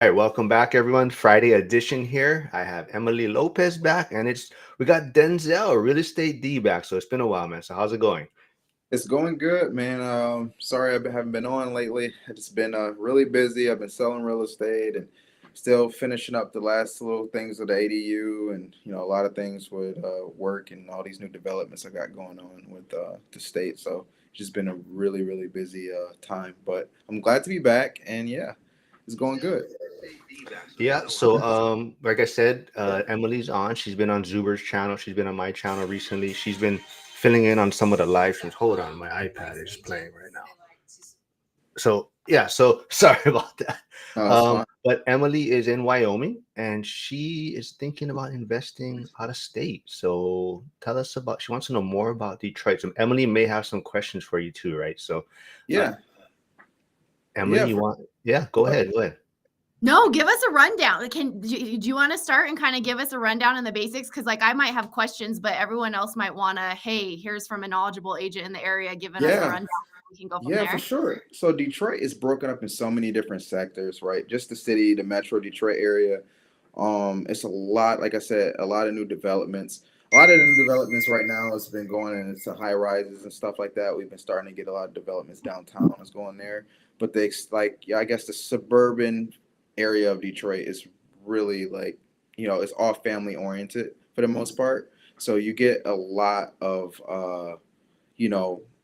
All right, welcome back, everyone. Friday edition here. I have Emily Lopez back, and we got Denzel, real estate D back. So it's been a while, man. So how's it going? It's going good, man. Sorry haven't been on lately. It's been really busy. I've been selling real estate and still finishing up the last little things with the ADU and a lot of things with work and all these new developments I got going on with the state. So it's just been a really busy time. But I'm glad to be back, and yeah, it's going good. Yeah. So like I said, Emily's on. She's been on Zuber's channel. She's been on my channel recently. She's been filling in on some of the live streams. Hold on, my iPad is playing right now. So yeah, so sorry about that. It's fine. But Emily is in Wyoming and she is thinking about investing out of state. So tell us about, she wants to know more about Detroit. So Emily may have some questions for you too, right? So uh, Yeah, Emily, yeah. you want, yeah, go ahead, go ahead. No, give us a rundown. Do you want to start and kind of give us a rundown in the basics? Because like I might have questions, but everyone else might want to. Hey, here's from a knowledgeable agent in the area giving us a Yeah. rundown. We can go from Yeah, for there. sure. So Detroit is broken up in so many different sectors, right? Just the city, the metro Detroit area. It's a lot, like I said, a lot of new developments. A lot of the new developments right now has been going into high rises and stuff like that. We've been starting to get a lot of developments downtown is going there. But yeah, I guess the suburban area of Detroit is really it's all family oriented for the most part. So you get a lot of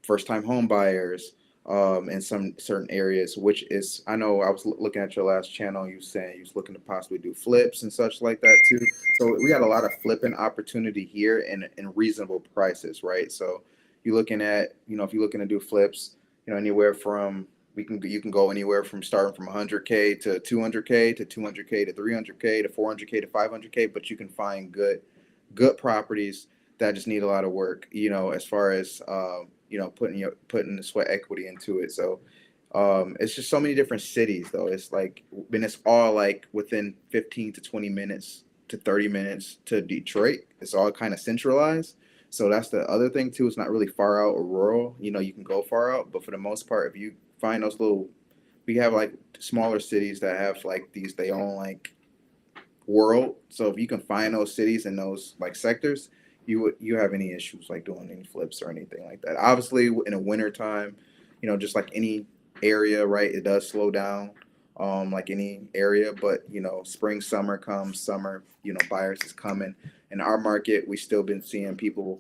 first time home buyers in some certain areas, which is, I know I was looking at your last channel, you saying you was looking to possibly do flips and such like that too. So we got a lot of flipping opportunity here in reasonable prices, right? So you're looking at, if you're looking to do flips, anywhere from, you can go anywhere from starting from 100K to 200K to 200K to 300K to 400K to 500K, but you can find good properties that just need a lot of work, as far as putting the sweat equity into it. So it's just so many different cities though. It's like, and it's all like within 15 to 20 minutes to 30 minutes to Detroit. It's all kind of centralized. So that's the other thing too. It's not really far out or rural. You can go far out, but for the most part, if you find those little, we have like smaller cities that have like these, they own like world. So if you can find those cities and those like sectors, you have any issues like doing any flips or anything like that. Obviously, in the winter time, just like any area, right? It does slow down, like any area. But spring, summer comes, summer, buyers is coming. In our market, we still been seeing people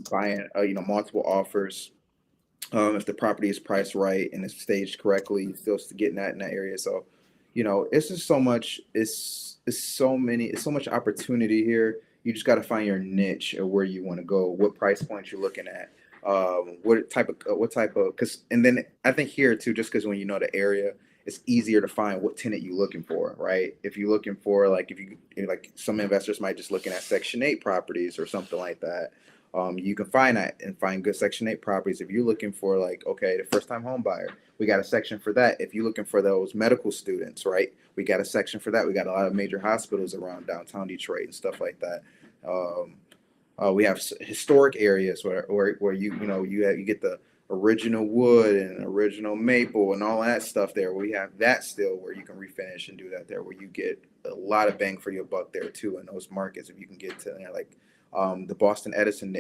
buying, multiple offers. If the property is priced right and it's staged correctly, you're still getting that in that area. So, it's just so much. It's so much opportunity here. You just got to find your niche or where you want to go, what price point you're looking at, because, and then I think here too, just because when you know the area, it's easier to find what tenant you're looking for, right? If you're looking for like, like some investors might just looking at Section 8 properties or something like that. You can find that and find good Section 8 properties. If you're looking for like, okay, the first time home buyer, we got a section for that. If you're looking for those medical students, right, we got a section for that. We got a lot of major hospitals around downtown Detroit and stuff like that. Um, we have historic areas where you get the original wood and original maple and all that stuff there. We have that still where you can refinish and do that there, where you get a lot of bang for your buck there too in those markets if you can get to there, like the Boston Edison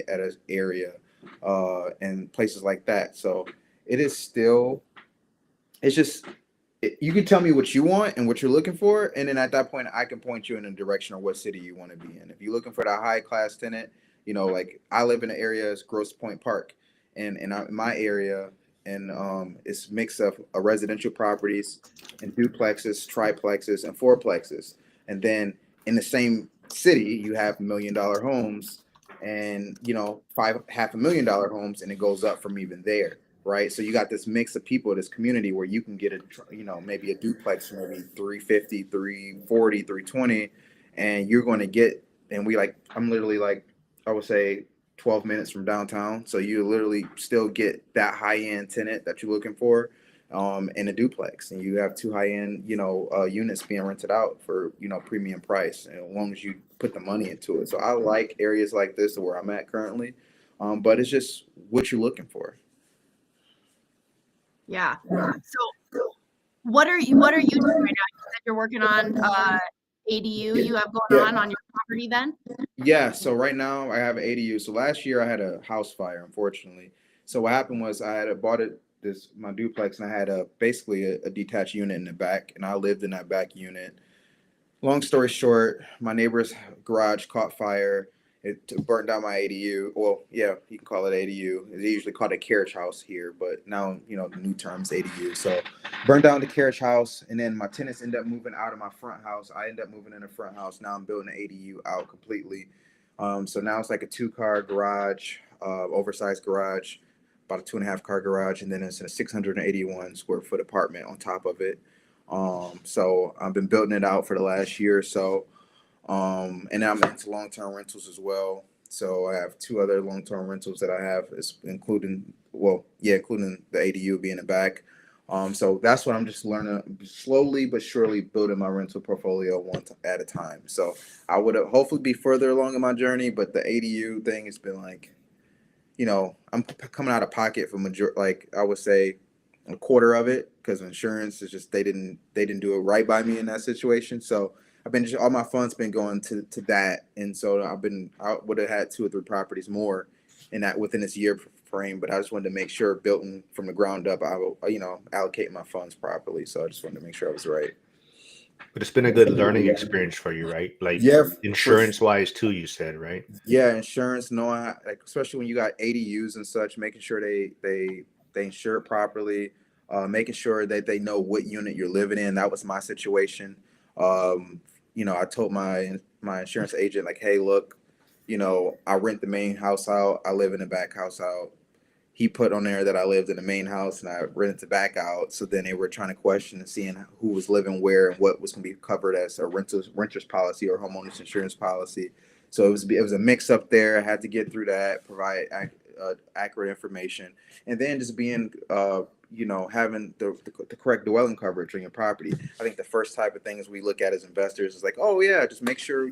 area and places like that. So it is still, it's just, you can tell me what you want and what you're looking for, and then at that point I can point you in a direction of what city you want to be in. If you're looking for that high class tenant, like I live in an area, it's Grosse Point Park, and in my area, and it's mix of residential properties and duplexes, triplexes, and fourplexes, and then in the same city you have $1 million homes, and five $500,000 homes, and it goes up from even there, right? So you got this mix of people, this community where you can get maybe a duplex for maybe 350, 340, 320, and you're going to get, and I'm literally like, I would say 12 minutes from downtown. So you literally still get that high end tenant that you're looking for in a duplex, and you have two high end, units being rented out for, premium price, and as long as you put the money into it. So I like areas like this where I'm at currently. But it's just what you're looking for. Yeah. So what are you doing right now? You you're working on ADU you have going Yeah. on your property then? Yeah, so right now I have an ADU. So last year I had a house fire, unfortunately. So what happened was I had bought it this my duplex, and I had basically a detached unit in the back, and I lived in that back unit. Long story short, my neighbor's garage caught fire. It burnt down my ADU. Well, yeah, you can call it ADU. They usually call it a carriage house here, but now the new term is ADU. So burned down the carriage house, and then my tenants end up moving out of my front house. I end up moving in the front house. Now I'm building an ADU out completely. So now it's like a 2-car garage, oversized garage, about a 2.5-car garage, and then it's a 681 square foot apartment on top of it. So I've been building it out for the last year or so. And I'm into long-term rentals as well. So I have 2 other long-term rentals that I have, including the ADU being in the back. So that's what I'm just learning, slowly but surely building my rental portfolio one at a time. So I would hopefully be further along in my journey, but the ADU thing has been like, I'm coming out of pocket for like I would say a quarter of it, because insurance is just they didn't do it right by me in that situation. So I've been all my funds been going to that, and so I would have had 2 or 3 properties more in that within this year frame, but I just wanted to make sure building from the ground up, I will allocate my funds properly. So I just wanted to make sure I was right. But it's been a good learning experience for you, right? Like Yeah, insurance wise too, you said, right? yeah, insurance, knowing like especially when you got ADUs and such, making sure they insure it properly, making sure that they know what unit you're living in. That was my situation. Um, I told my insurance agent like, hey, look, I rent the main house out, I live in the back house out. He put on there that I lived in the main house and I rented the back out. So then they were trying to question and seeing who was living where and what was going to be covered as a renter's policy or homeowners insurance policy. So it was a mix up there. I had to get through that, provide accurate information, and then just being having the correct dwelling coverage on your property. I think the first type of things we look at as investors is like, oh yeah, just make sure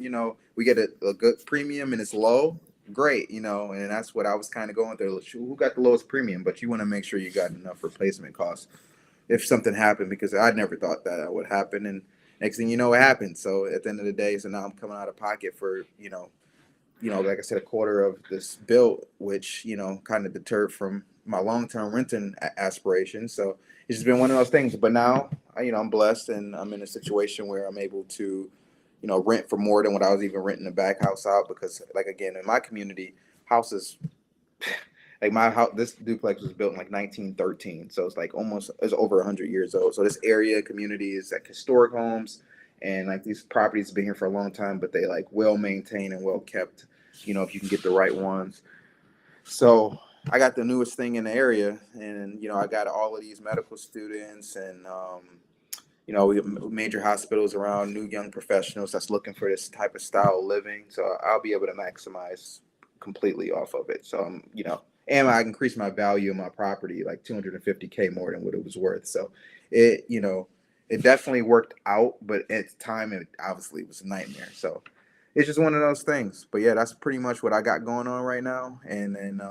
we get a good premium and it's low. Great, and that's what I was kind of going through. Who got the lowest premium? But you want to make sure you got enough replacement costs if something happened, because I never thought that would happen. And next thing you know, it happened. So at the end of the day, so now I'm coming out of pocket for like I said, a quarter of this bill, which kind of deterred from my long-term renting aspirations. So it's just been one of those things. But now, I'm blessed, and I'm in a situation where I'm able to rent for more than what I was even renting the back house out, because like, again, in my community, houses like my house, this duplex was built in like 1913. So it's over 100 years old. So this area community is like historic homes, and like these properties have been here for a long time, but they like well maintained and well kept, if you can get the right ones. So I got the newest thing in the area, and I got all of these medical students, and we have major hospitals around, new young professionals that's looking for this type of style of living. So I'll be able to maximize completely off of it. So and I increased my value of my property like 250K more than what it was worth. So it definitely worked out, but at the time it obviously was a nightmare. So it's just one of those things. But yeah, that's pretty much what I got going on right now. And then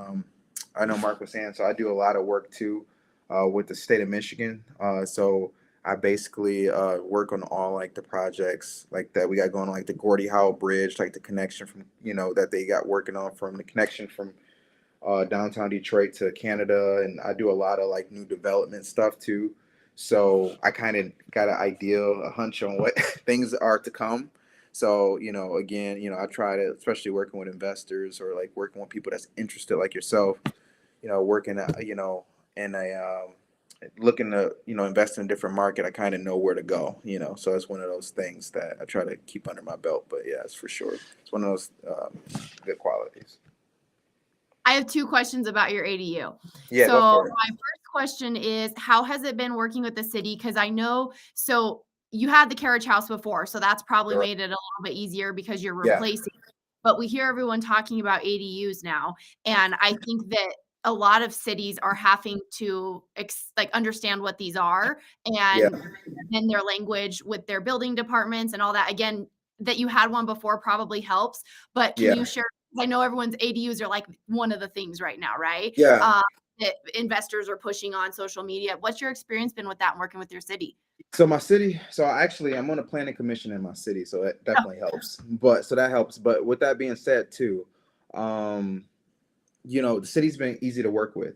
I know Mark was saying, so I do a lot of work too with the state of Michigan. So I basically work on all like the projects like that we got going on, like the Gordie Howe Bridge, like the connection from that they got working on, from the connection from downtown Detroit to Canada. And I do a lot of like new development stuff too. So I kind of got an idea, a hunch on what things are to come. So, again, I try to, especially working with investors or like working with people that's interested like yourself, working, in a, looking to, invest in a different market. I kind of know where to go, so it's one of those things that I try to keep under my belt. But yeah, it's for sure. It's one of those good qualities. I have 2 questions about your ADU. Yeah, So go for it. my first question is, how has it been working with the city? Because I know, so you had the carriage house before, so that's probably Right. made it a little bit easier because you're Yeah, replacing. But we hear everyone talking about ADUs now, and I think that a lot of cities are having to like understand what these are yeah, and then their language with their building departments and all that. Again, that you had one before probably helps, but can yeah, you share? I know everyone's ADUs are like one of the things right now, right? yeah. That investors are pushing on social media. What's your experience been with that and working with your city? So my city, so actually I'm on a planning commission in my city, so that Oh, definitely helps. But so that helps. But with that being said, too, um, the city's been easy to work with.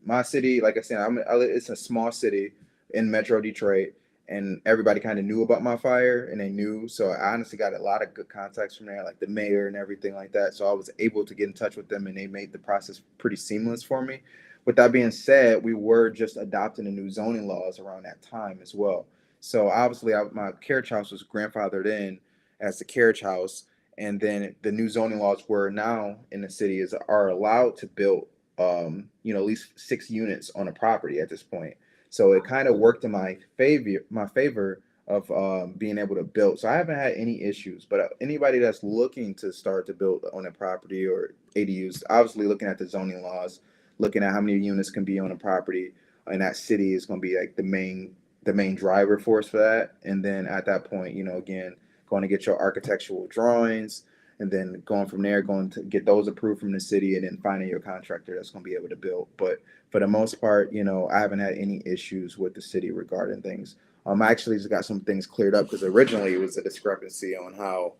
My city, like I said, it's a small city in Metro Detroit, and everybody kind of knew about my fire, and they knew. So I honestly got a lot of good contacts from there, like the mayor and everything like that. So I was able to get in touch with them, and they made the process pretty seamless for me. With that being said, we were just adopting the new zoning laws around that time as well. So obviously, my carriage house was grandfathered in as the carriage house, and then the new zoning laws were now in the city is are allowed to build at least 6 units on a property at this point. So it kind of worked in my favor of being able to build. So I haven't had any issues. But anybody that's looking to start to build on a property or ADUs, obviously looking at the zoning laws, looking at how many units can be on a property in that city is going to be like the main driver force for that. And then at that point, again, going to get your architectural drawings, and then going from there, going to get those approved from the city, and then finding your contractor that's going to be able to build. But for the most part, I haven't had any issues with the city regarding things. I actually just got some things cleared up because originally it was a discrepancy on how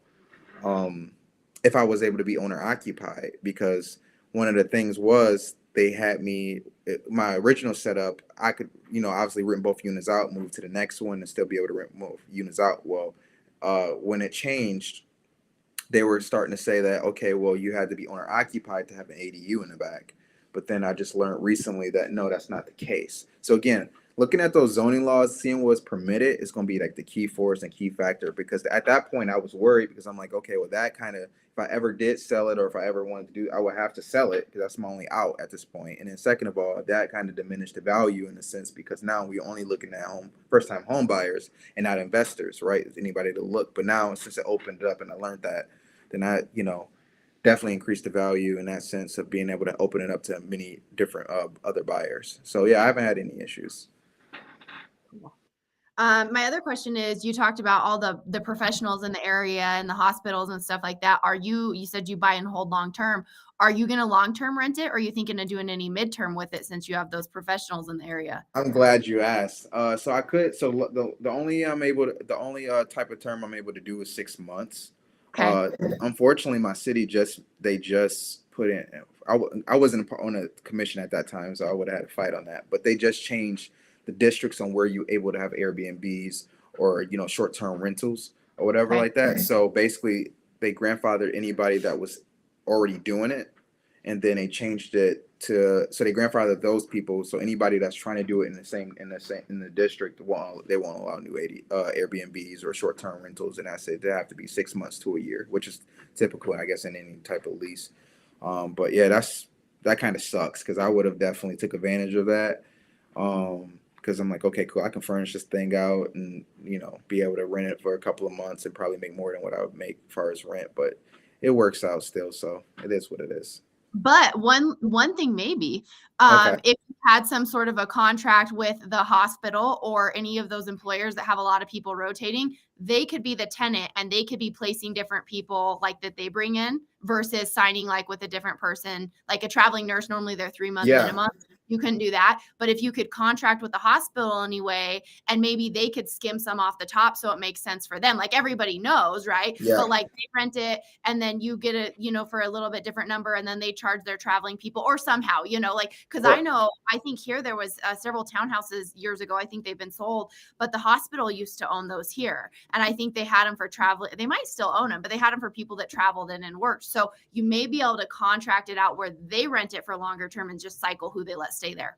um, if I was able to be owner occupied, because one of the things was they had me my original setup. I could, obviously rent both units out, move to the next one, and still be able to rent both units out. Well, when it changed, they were starting to say that, okay, well, you had to be owner occupied to have an ADU in the back. But then I just learned recently that no, that's not the case. So again, looking at those zoning laws, seeing what's permitted is going to be like the key force and key factor. Because at that point, I was worried because I'm like, okay, well, that kind of, if I ever did sell it or if I ever wanted to do, I would have to sell it because that's my only out at this point. And then second of all, that kind of diminished the value in a sense because now we're only looking at first time home buyers and not investors, right? Anybody to look. But now since it opened up and I learned that, then I, definitely increased the value in that sense of being able to open it up to many different other buyers. So yeah, I haven't had any issues. my other question is, you talked about all the professionals in the area and the hospitals and stuff like that. You said you buy and hold long term. Are you going to long term rent it, or are you thinking of doing any midterm with it since you have those professionals in the area? I'm glad you asked. So I could. So the only type of term I'm able to do is 6 months. Okay. Unfortunately, my city just put in. I wasn't on a commission at that time, so I would have had a fight on that. But they just changed the districts on where you're able to have Airbnbs or short term rentals or whatever Okay. like that. So basically, they grandfathered anybody that was already doing it, and then they changed it to so they grandfathered those people. So anybody that's trying to do it in the district they won't allow new Airbnbs or short term rentals, and that's it. They have to be 6 months to a year, which is typical, I guess, in any type of lease. But yeah, that kind of sucks because I would have definitely took advantage of that. Because I'm like, okay, cool, I can furnish this thing out and be able to rent it for a couple of months and probably make more than what I would make as far as rent. But it works out still, so it is what it is. But one thing maybe, Okay. if you had some sort of a contract with the hospital or any of those employers that have a lot of people rotating, they could be the tenant and they could be placing different people like that they bring in versus signing like with a different person, like a traveling nurse. Normally they're 3 month Yeah. minimum. You couldn't do that. But if you could contract with the hospital anyway, and maybe they could skim some off the top so it makes sense for them. Like everybody knows, right? Yeah. But like they rent it and then you get it, for a little bit different number, and then they charge their traveling people or somehow, like, because Right. I think here there was several townhouses years ago. I think they've been sold, but the hospital used to own those here. And I think they had them for travel. They might still own them, but they had them for people that traveled in and worked. So you may be able to contract it out where they rent it for longer term and just cycle who they let stay there.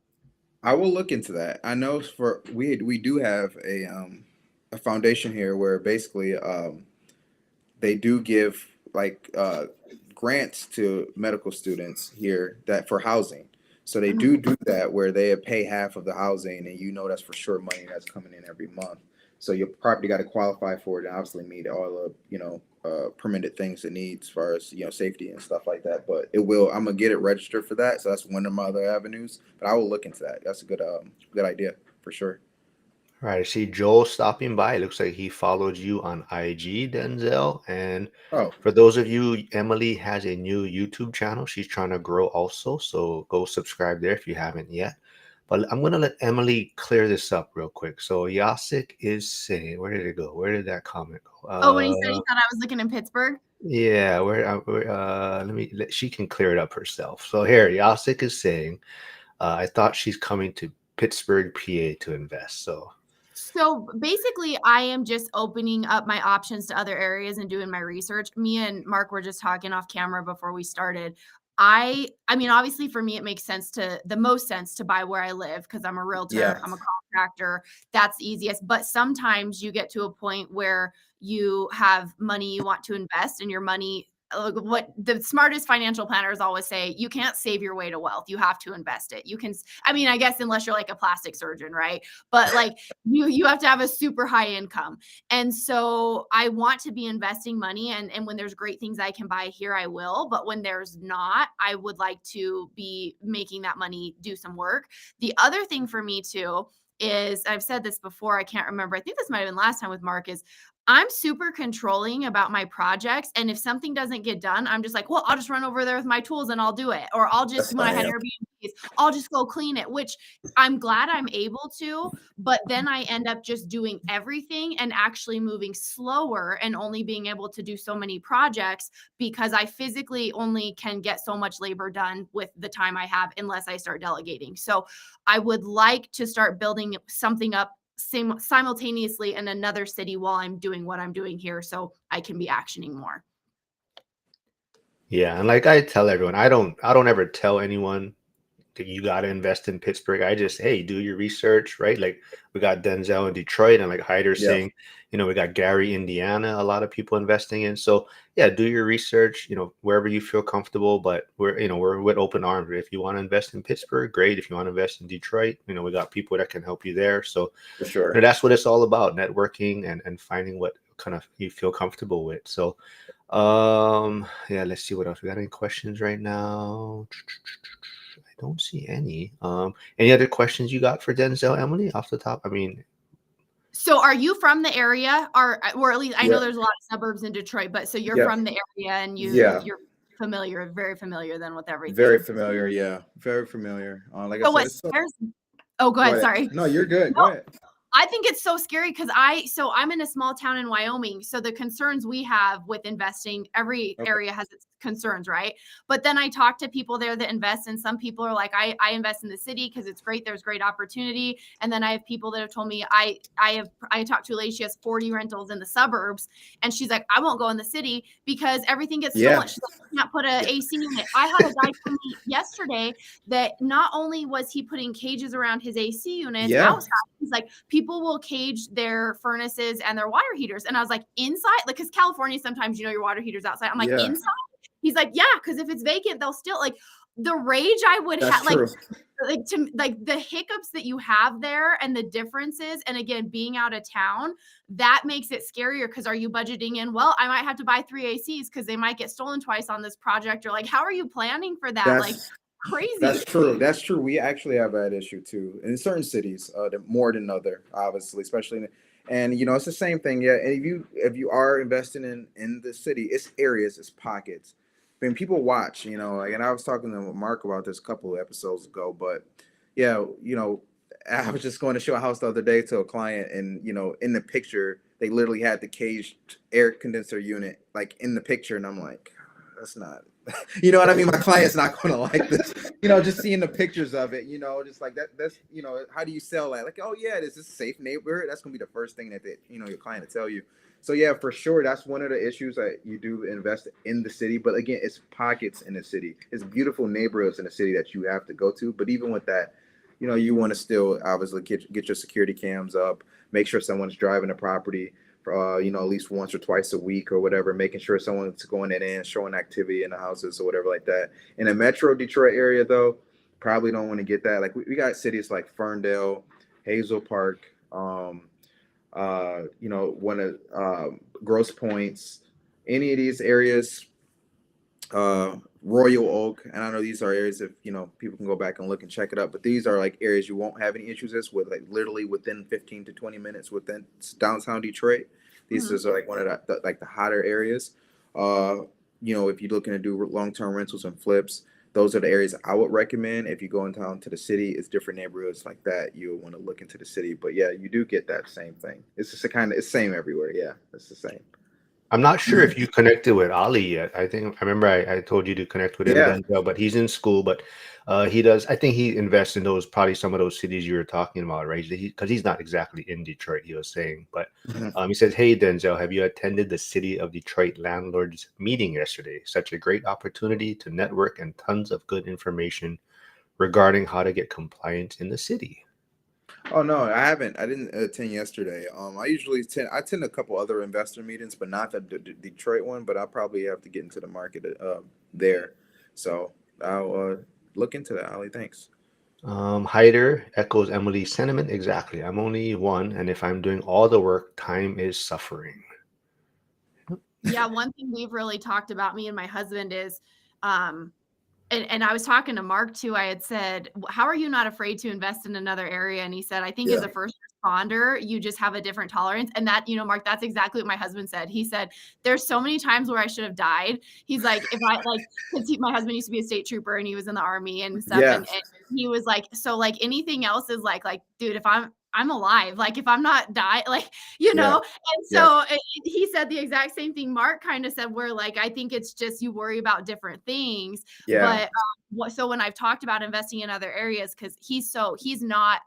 I will look into that. I know for we do have a foundation here where basically they do give like grants to medical students here that for housing. So they Mhm. do that where they pay half of the housing, and that's for sure money that's coming in every month. So your property got to qualify for it and obviously meet all the permitted things it needs as far as safety and stuff like that. But it will. I'm gonna get it registered for that. So that's one of my other avenues. But I will look into that. That's a good idea for sure. All right, I see Joel stopping by. It looks like he followed you on IG, Denzel. And Oh, for those of you, Emily has a new YouTube channel. She's trying to grow also, so go subscribe there if you haven't yet. But I'm gonna let Emily clear this up real quick. So Yasik is saying, where did it go? Where did that comment go? Oh, when he said he thought I was looking in Pittsburgh. Yeah, she can clear it up herself. So here, Yasik is saying, I thought she's coming to Pittsburgh, PA to invest. So basically, I am just opening up my options to other areas and doing my research. Me and Mark were just talking off camera before we started. I mean, obviously for me, it makes the most sense to buy where I live because I'm a Yeah. realtor, I'm a contractor. That's easiest. But sometimes you get to a point where you have money you want to invest and your money. What the smartest financial planners always say, you can't save your way to wealth. You have to invest it. You can, I mean, I guess unless you're like a plastic surgeon, right? But like you have to have a super high income. And so I want to be investing money, and when there's great things I can buy here, I will. But when there's not, I would like to be making that money do some work. The other thing for me too is, I've said this before, I can't remember. I think this might have been last time with Mark, is I'm super controlling about my projects. And if something doesn't get done, I'm just like, well, I'll just run over there with my tools and I'll do it. Or I'll just, That's when how I I had am. Airbnbs, I'll just go clean it, which I'm glad I'm able to. But then I end up just doing everything and actually moving slower and only being able to do so many projects because I physically only can get so much labor done with the time I have unless I start delegating. So I would like to start building something up simultaneously in another city while I'm doing what I'm doing here so I can be actioning more. Yeah, and like I tell everyone, I don't ever tell anyone that you got to invest in Pittsburgh. I just, hey, do your research, right? Like we got Denzel in Detroit, and like Hyder Yeah, saying, we got Gary, Indiana, a lot of people investing in. So yeah, do your research, wherever you feel comfortable. But we're with open arms. If you want to invest in Pittsburgh, great. If you want to invest in Detroit, we got people that can help you there. So for sure. that's what it's all about, networking and finding what kind of you feel comfortable with. So yeah, let's see what else. We got any questions right now? I don't see any. Any other questions you got for Denzel, Emily, off the top? I mean, So are you from the area, or at least I know Yeah, there's a lot of suburbs in Detroit, but so you're yeah, from the area and yeah. you're familiar, very familiar then with Very everything. familiar. Yeah, very familiar. Like I So said, what it's so. scares Oh, go Go ahead, ahead. sorry. No, you're good. Go No, ahead. I think it's so scary because I'm in a small town in Wyoming. So the concerns we have with investing, every Okay. area has its concerns, right? But then I talk to people there that invest, and some people are like, I invest in the city because it's great. There's great opportunity. And then I have people that have told me I talked to a lady, she has 40 rentals in the suburbs, and she's like, I won't go in the city because everything gets stolen. Yeah, She's like, I can't put a AC unit. I had a guy tell me yesterday that not only was he putting cages around his AC units yeah. outside, he's like, people will cage their furnaces and their water heaters. And I was like, inside? Like, because California, sometimes, your water heater's outside. I'm like, Yeah, inside? He's like, yeah, because if it's vacant, they'll still, like, the rage I would that's have, true. like the hiccups that you have there and the differences. And again, being out of town, that makes it scarier because are you budgeting in? Well, I might have to buy 3 ACs because they might get stolen twice on this project. Or like, how are you planning for that? Like, That's crazy. that's true. That's true. We actually have that issue too in certain cities, more than other, obviously, especially. And it's the same thing. Yeah, and if you are investing in the city, it's areas, it's pockets. When people watch, like, and I was talking to Mark about this a couple of episodes ago, but yeah, I was just going to show a house the other day to a client, and in the picture, they literally had the caged air condenser unit like in the picture, and I'm like, that's not. You know what I mean? My client's not going to like this. Just seeing the pictures of it. Just like that. That's how do you sell that? Like, oh yeah, this is a safe neighborhood. That's gonna be the first thing that your client will tell you. So yeah, for sure, that's one of the issues that you do invest in the city. But again, it's pockets in the city. It's beautiful neighborhoods in the city that you have to go to. But even with that, you want to still obviously get your security cams up, make sure someone's driving the property for at least once or twice a week or whatever, making sure someone's going in, showing activity in the houses or whatever like that. In the Metro Detroit area, though, probably don't want to get that. Like we got cities like Ferndale, Hazel Park, one of Grosse Points, any of these areas, Royal Oak, and I know these are areas if people can go back and look and check it up. But these are like areas you won't have any issues with, like literally within 15 to 20 minutes within downtown Detroit. These Mhm. are like one of the hotter areas. If you're looking to do long term rentals and flips, those are the areas I would recommend. If you go in town to the city, it's different neighborhoods like that. You'll want to look into the city. But yeah, you do get that same thing. It's just a kind of it's same everywhere. Yeah, it's the same. I'm not sure if you connected with Ali yet. I think I remember I told you to connect with him, Yeah. Denzel, but he's in school. But he does. I think he invests in those probably some of those cities you were talking about, right? Because he's not exactly in Detroit. He was saying, but Mhm. he says, "Hey Denzel, have you attended the City of Detroit landlords meeting yesterday? Such a great opportunity to network and tons of good information regarding how to get compliant in the city." Oh no, I haven't. I didn't attend yesterday. I usually attend a couple other investor meetings, but not the Detroit one. But I'll probably have to get into the market there. So I'll look into that, Ali. Thanks. Hyder echoes Emily's sentiment exactly. I'm only one, and if I'm doing all the work, time is suffering. Yeah, one thing we've really talked about, me and my husband, is and I was talking to Mark too. I had said, how are you not afraid to invest in another area? And he said, I think as Yeah. a first responder, you just have a different tolerance. And that, Mark, that's exactly what my husband said. He said, there's so many times where I should have died. He's like, if I like, because my husband used to be a state trooper and he was in the army and stuff. Yeah. And he was like, so like anything else is like, dude, if I'm alive, like if I'm not die, like, Yeah. and Yeah. so he said the exact same thing Mark kind of said, where like, I think it's just you worry about different things. Yeah. But so when I've talked about investing in other areas, because he's not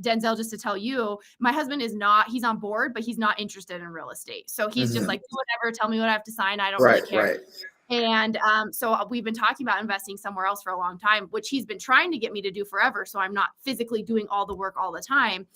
Denzel, just to tell you, my husband is not, he's on board, but he's not interested in real estate. So he's just Mhm. like, do whatever, tell me what I have to sign. I don't really Right. care. Right. And so we've been talking about investing somewhere else for a long time, which he's been trying to get me to do forever. So I'm not physically doing all the work all the time.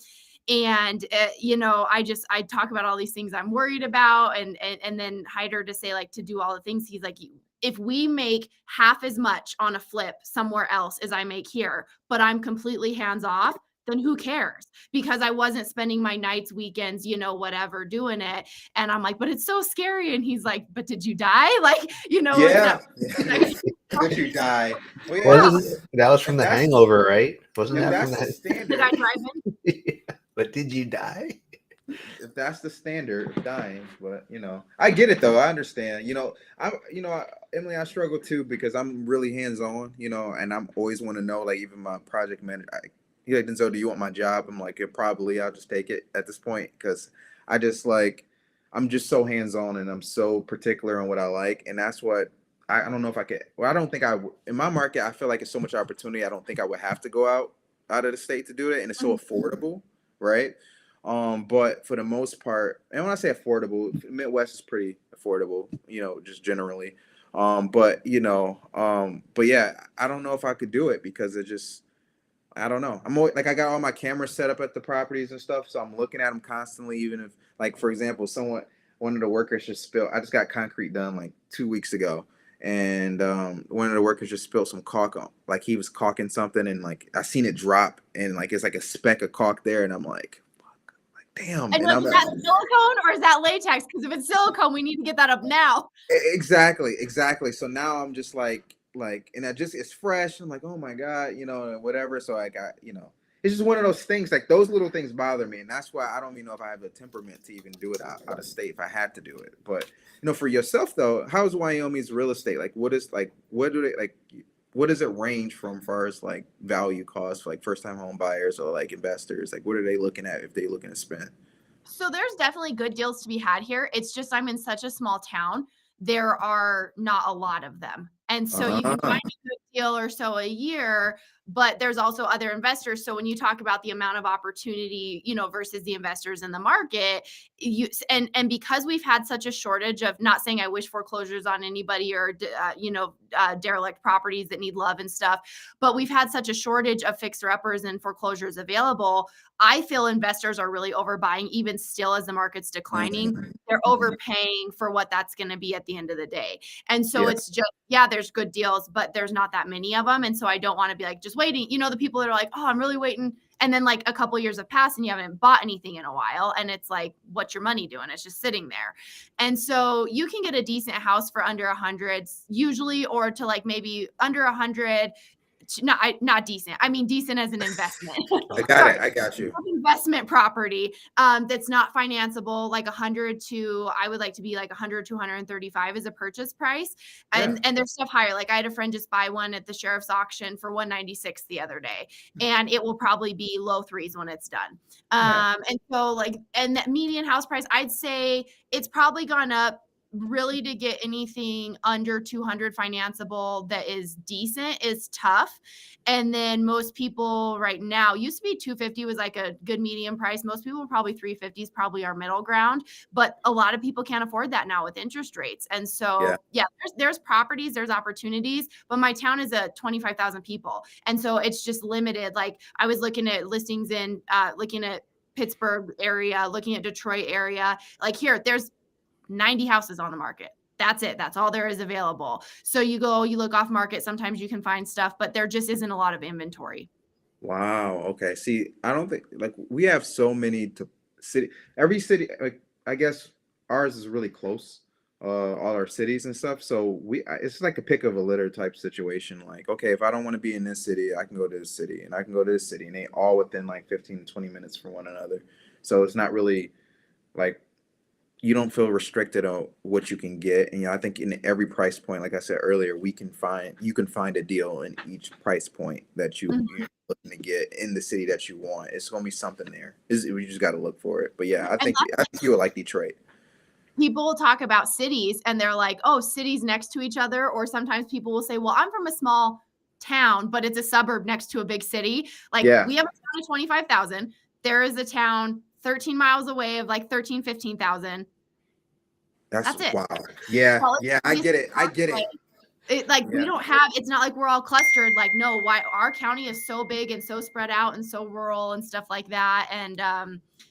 And I talk about all these things I'm worried about, and then Hyder to say like to do all the things. He's like, if we make half as much on a flip somewhere else as I make here, but I'm completely hands off, then who cares? Because I wasn't spending my nights, weekends, whatever, doing it. And I'm like, but it's so scary. And he's like, but did you die? Like, like Yeah. that. Did you die? Well, yeah. Yeah. Wasn't that was from If The that's Hangover, right? Wasn't if that from that's the that? Did I standard, drive in? But did you die? if that's the standard of dying, but I get it though. I understand. Emily, I struggle too because I'm really hands on. And I'm always want to know. Like even my project manager, he's like, Denzel, do you want my job? I'm like, yeah, probably. I'll just take it at this point because I just like I'm just so hands on and I'm so particular on what I like, and that's what. I don't know if I could. Well, I don't think in my market. I feel like it's so much opportunity. I don't think I would have to go out of the state to do it, and it's so affordable, right? But for the most part, and when I say affordable, Midwest is pretty affordable, just generally. But yeah, I don't know if I could do it because it just, I don't know. I'm always, like, I got all my cameras set up at the properties and stuff, so I'm looking at them constantly. Even if, like, for example, one of the workers just spilled. I just got concrete done like 2 weeks ago, and one of the workers just spilled some caulk on, like he was caulking something, and like I seen it drop, and like it's like a speck of caulk there, and I'm like, damn. And And like, I'm is that silicone or is that latex? Because if it's silicone, we need to get that up now. exactly. So now I'm just and I just it's fresh. I'm like, oh my god, and whatever. So I got, it's just one of those things. Like those little things bother me, and that's why I don't even know if I have the temperament to even do it out of state if I had to do it. But for yourself though, how's Wyoming's real estate? Like, what do they like? What does it range from far as like value costs for like first time home buyers or like investors? Like, what are they looking at if they're looking to spend? So there's definitely good deals to be had here. It's just I'm in such a small town. There are not a lot of them. And so you can Uh-huh. find a good deal or so a year, but there's also other investors. So when you talk about the amount of opportunity, versus the investors in the market, and because we've had such a shortage of, not saying I wish foreclosures on anybody or derelict properties that need love and stuff, but we've had such a shortage of fixer uppers and foreclosures available. I feel investors are really overbuying even still as the market's declining. They're overpaying for what that's going to be at the end of the day. And so Yeah. it's just, yeah, there's good deals, but there's not that many of them. And so I don't want to be like, just waiting. The people that are like, oh, I'm really waiting. And then like a couple years have passed and you haven't bought anything in a while. And it's like, what's your money doing? It's just sitting there. And so you can get a decent house for under 100 usually, or to like maybe under 100 not decent. I mean, decent as an investment. I got Sorry. it. I got you. Investment property that's not financeable, like 100 to, I would like to be like 100 to 135 is a purchase price. And there's stuff higher. Like I had a friend just buy one at the sheriff's auction for 196 the other day, and it will probably be low threes when it's done. And so like, and that median house price, I'd say it's probably gone up. Really, to get anything under 200 financeable that is decent is tough. And then most people right now, used to be 250 was like a good medium price. Most people probably 350 is probably our middle ground, but a lot of people can't afford that now with interest rates. And so there's properties, there's opportunities, but my town is a 25,000 people, and so it's just limited. Like I was looking at listings in looking at Pittsburgh area, looking at Detroit area. Like here, there's 90 houses on the market. That's it. That's all there is available. So you look off market. Sometimes you can find stuff, but there just isn't a lot of inventory. Wow. Okay. See, I don't think like we have so many to city. Every city, like I guess ours is really close. All our cities and stuff. So it's like a pick of a litter type situation. Like, okay, if I don't want to be in this city, I can go to this city, and I can go to this city, and they all within like 15 to 20 minutes from one another. So it's not really like you don't feel restricted on what you can get. And I think in every price point, like I said earlier, you can find a deal in each price point that you're looking to get in the city that you want. It's gonna be something there. You just got to look for it. But yeah, I think you would like Detroit. People will talk about cities and they're like, oh, cities next to each other. Or sometimes people will say, well, I'm from a small town, but it's a suburb next to a big city. Like we have a town of 25,000. There is a town 13 miles away of like 13, 15,000. That's it. Wow. Yeah. Yeah. I get it. We don't have, it's not like we're all clustered. Like, no, why our county is so big and so spread out and so rural and stuff like that. And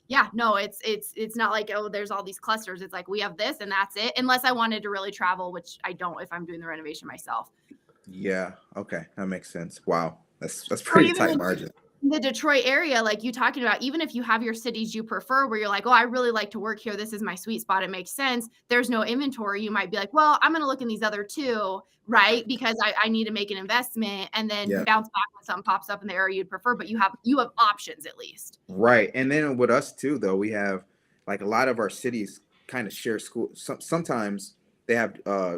it's not like, oh, there's all these clusters. It's like we have this and that's it. Unless I wanted to really travel, which I don't if I'm doing the renovation myself. Yeah. Okay. That makes sense. Wow. That's pretty tight margin. The Detroit area, like you talking about, even if you have your cities you prefer where you're like, oh, I really like to work here, this is my sweet spot, it makes sense, there's no inventory, you might be like, well, I'm going to look in these other two, right? Because I need to make an investment, and then bounce back when something pops up in the area you'd prefer, but you have options at least. Right. And then with us too, though, we have like a lot of our cities kind of share school. Sometimes they have,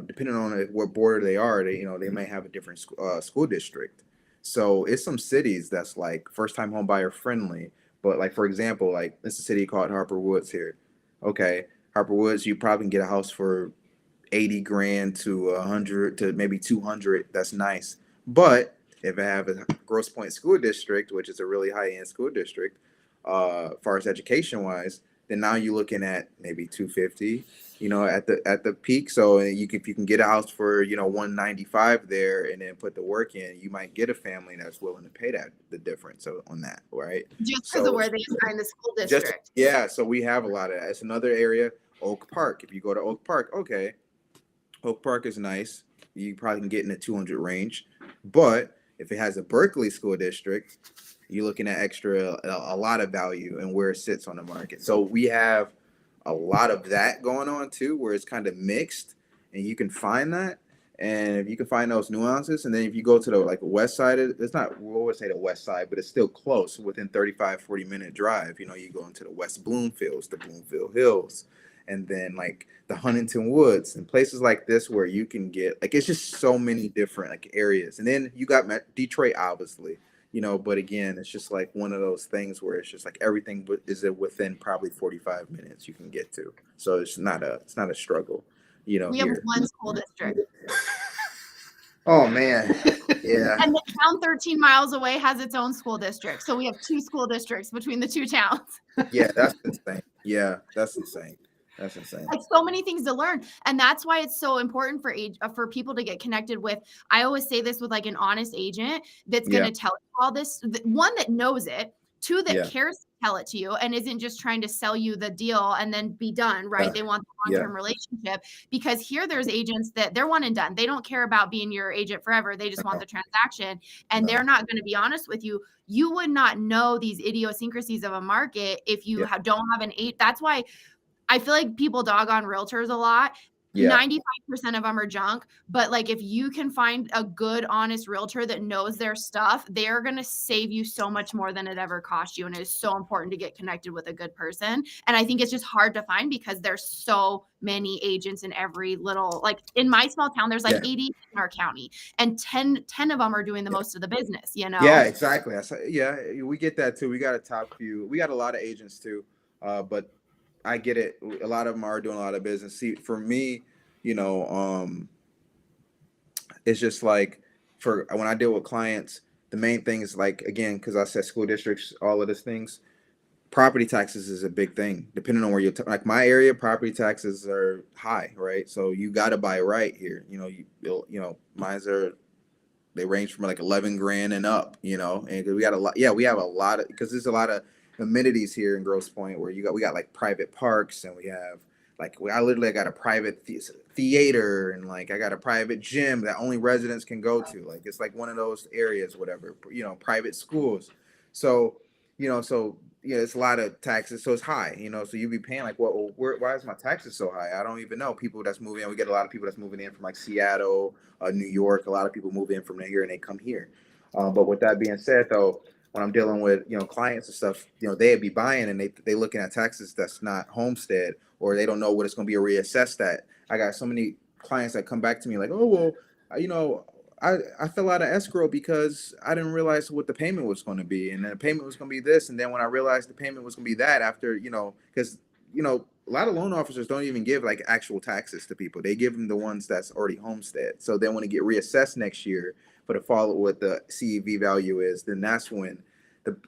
depending on what border they are, they may have a different school district. So it's some cities that's like first time home buyer friendly. But like, for example, like it's a city called Harper Woods here. Okay. Harper Woods, you probably can get a house for 80 grand to 100 to maybe 200. That's nice. But if I have a Grosse Pointe school district, which is a really high end school district, as far as education wise, then now you're looking at maybe 250, at the peak. So if you can get a house for 195 there, and then put the work in, you might get a family that's willing to pay the difference on that, right? Just because of where they assign the school district. So we have a lot of that. It's another area. Oak Park. If you go to Oak Park, okay, Oak Park is nice. You probably can get in the 200 range, but if it has a Berkeley school district, you're looking at a lot of value and where it sits on the market. So we have a lot of that going on too, where it's kind of mixed, and you can find that, and if you can find those nuances, and then if you go to the west side, it's not, we always say the west side, but it's still close, within 35-40 minute drive. You go into the West Bloomfields, the Bloomfield Hills, and then like the Huntington Woods and places like this where you can get it's just so many different areas. And then you got Detroit, obviously. But again, it's just like one of those things where it's just like everything is within probably 45 minutes you can get to. So it's not a struggle, We have one school district. Oh man. Yeah. And the town 13 miles away has its own school district. So we have two school districts between the two towns. Yeah, that's insane. Yeah, that's insane. That's insane. Like so many things to learn. And that's why it's so important for people to get connected with. I always say this with an honest agent that's going to tell you all this. One that knows it, two that cares to tell it to you and isn't just trying to sell you the deal and then be done, right? They want the long-term relationship, because here there's agents that they're one and done. They don't care about being your agent forever. They just want the transaction, and they're not going to be honest with you. You would not know these idiosyncrasies of a market if you don't have an agent. That's why I feel like people dog on realtors a lot. Yeah. 95% of them are junk, but like if you can find a good, honest realtor that knows their stuff, they're going to save you so much more than it ever cost you. And it is so important to get connected with a good person. And I think it's just hard to find because there's so many agents in every little, like in my small town, there's like Yeah. 80 in our county, and 10 of them are doing the Yeah. most of the business, you Yeah, know? exactly. Yeah, we get that too. We got a top few. We got a lot of agents too. But I get it. A lot of them are doing a lot of business. See, for me, you know, it's just like for when I deal with clients, the main thing is like again, because I said school districts, all of these things. Property taxes is a big thing. Depending on where you're like my area, property taxes are high, right? So you got to buy right here. Mine's are they range from like 11 grand and up, and we got a lot. Yeah, we have a lot of because there's a lot of amenities here in Grosse Pointe where we got like private parks and we have I literally got a private theater and like I got a private gym that only residents can go to. Like it's like one of those areas, whatever, private schools. So, yeah, it's a lot of taxes, so it's high, so you be paying like, why is my taxes so high? I don't even know. People that's moving in, we get a lot of people that's moving in from like Seattle, New York. A lot of people move in from here and they come here. But with that being said, though, when I'm dealing with clients and stuff, they'd be buying and they looking at taxes that's not homestead or they don't know what it's going to be reassessed at. I got so many clients that come back to me like, oh well, I fell out of escrow because I didn't realize what the payment was going to be, and then the payment was going to be this, and then when I realized the payment was going to be that, after because a lot of loan officers don't even give like actual taxes to people; they give them the ones that's already homestead. So then when it get reassessed next year for the follow what the CEV value is, then that's when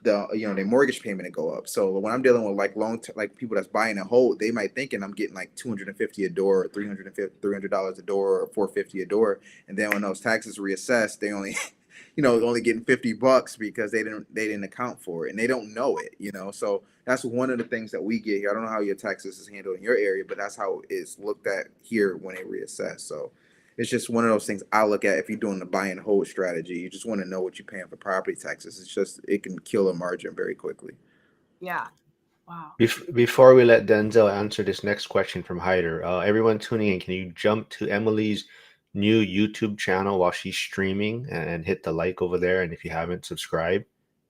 their mortgage payment to go up. So when I'm dealing with like like people that's buying a hold, they might thinking I'm getting like 250 a door, or $300 a door, or 450 a door, and then when those taxes reassess, they only only getting $50 because they didn't account for it and they don't know it. So that's one of the things that we get here. I don't know how your taxes is handled in your area, but that's how it's looked at here when they reassess. So it's just one of those things I look at if you're doing the buy and hold strategy. You just want to know what you're paying for property taxes. It's just it can kill a margin very quickly. Yeah. Wow. Before we let Denzel answer this next question from Hyder, everyone tuning in, can you jump to Emily's new YouTube channel while she's streaming and hit the like over there? And if you haven't, subscribe.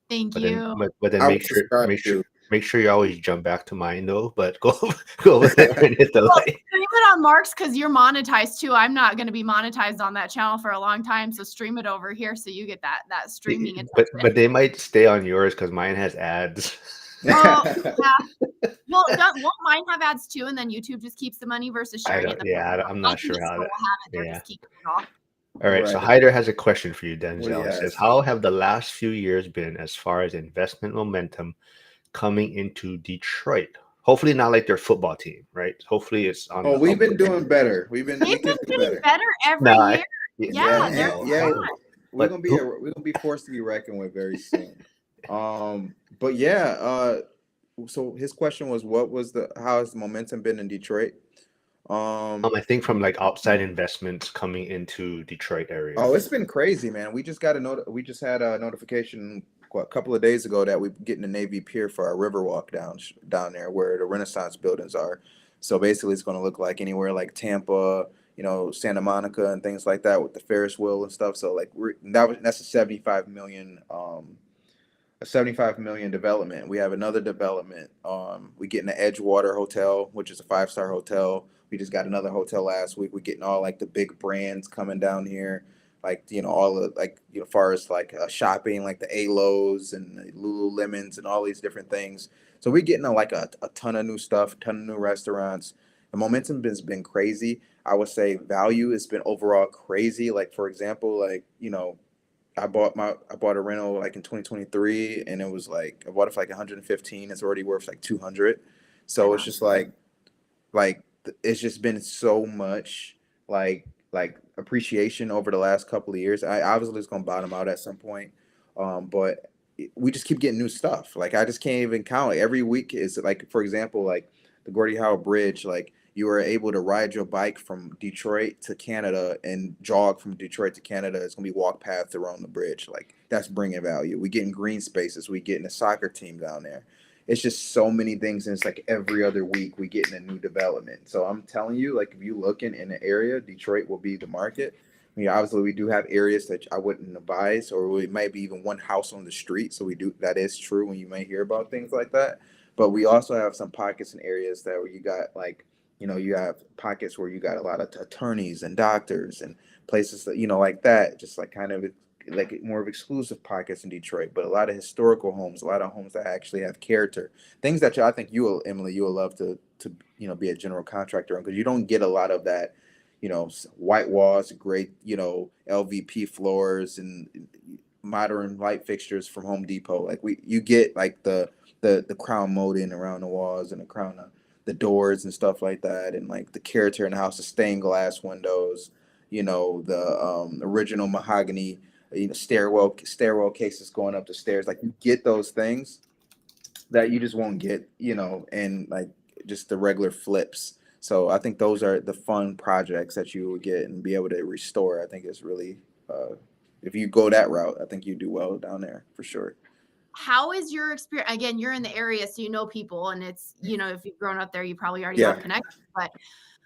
Thank But then, you. but then I would subscribe to. make sure you always jump back to mine though. But go over there and hit the Well, like. stream it on Mark's because you're monetized too. I'm not going to be monetized on that channel for a long time, so stream it over here so you get that streaming attention. But they might stay on yours because mine has ads. Oh, yeah. Well, won't mine have ads too? And then YouTube just keeps the money versus I sharing don't. it. Yeah, I'm Mine not can sure just how still that. have it. They're Yeah. just keeping it all. All right. So Right. Hyder has a question for you, What do you Denzel. It says, ask? "How have the last few years been as far as investment momentum coming into Detroit? Hopefully not like their football team, right? Hopefully it's on Oh, the we've been upward. doing better. We They've can been do getting better. better every No, year. Yeah, Yeah, I they're know, yeah. I know. But We're gonna be forced to be reckoned with very soon. But yeah. So his question was, how has the momentum been in Detroit? Um, I think from like outside investments coming into Detroit area. oh, it's been crazy, man. We just got we just had a notification a couple of days ago that we're getting the Navy Pier for our river walk down there where the Renaissance buildings are. So basically, it's going to look like anywhere like Tampa, Santa Monica and things like that with the Ferris wheel and stuff. So like that's a 75 million development. We have another development. We getting the Edgewater Hotel, which is a 5-star hotel. We just got another hotel last week. We're getting all like the big brands coming down here, like all the like far as like shopping, like the Alos and the Lululemons and all these different things. So we're getting a ton of new stuff, a ton of new restaurants. The momentum has been crazy. I would say value has been overall crazy. Like for example, like I bought a rental like in 2023 and it was like I bought it for like 115. It's already worth like 200. So it's just like it's just been so much like appreciation over the last couple of years. I obviously it's gonna bottom out at some point. But we just keep getting new stuff. Like I just can't even count. Every week is like for example, like the Gordie Howe Bridge, like you were able to ride your bike from Detroit to Canada and jog from Detroit to Canada. It's gonna be walk paths around the bridge. Like that's bringing value. We getting green spaces. We getting a soccer team down there. it's just so many things, and it's like every other week we get in a new development. So I'm telling you, like if you looking in the area, Detroit will be the market. I mean, obviously we do have areas that I wouldn't advise, or we might be even one house on the street. So we do, that is true when you may hear about things like that. But we also have some pockets and areas that where you got like, you have pockets where you got a lot of attorneys and doctors and places that, like that, just like kind of like more of exclusive pockets in Detroit, but a lot of historical homes, a lot of homes that actually have character, things that I think you will, Emily, you will love to be a general contractor on, because you don't get a lot of that, white walls, great, LVP floors and modern light fixtures from Home Depot. Like you get like the crown molding around the walls and the crown the doors and stuff like that, and like the character in the house, the stained glass windows, the original mahogany, stairwell cases going up the stairs. Like you get those things that you just won't get, and like just the regular flips. So I think those are the fun projects that you would get and be able to restore. I think it's really, if you go that route, I think you do well down there for sure. How is your experience? Again, you're in the area, so you know people, and it's, if you've grown up there, you probably already Yeah. have connections. But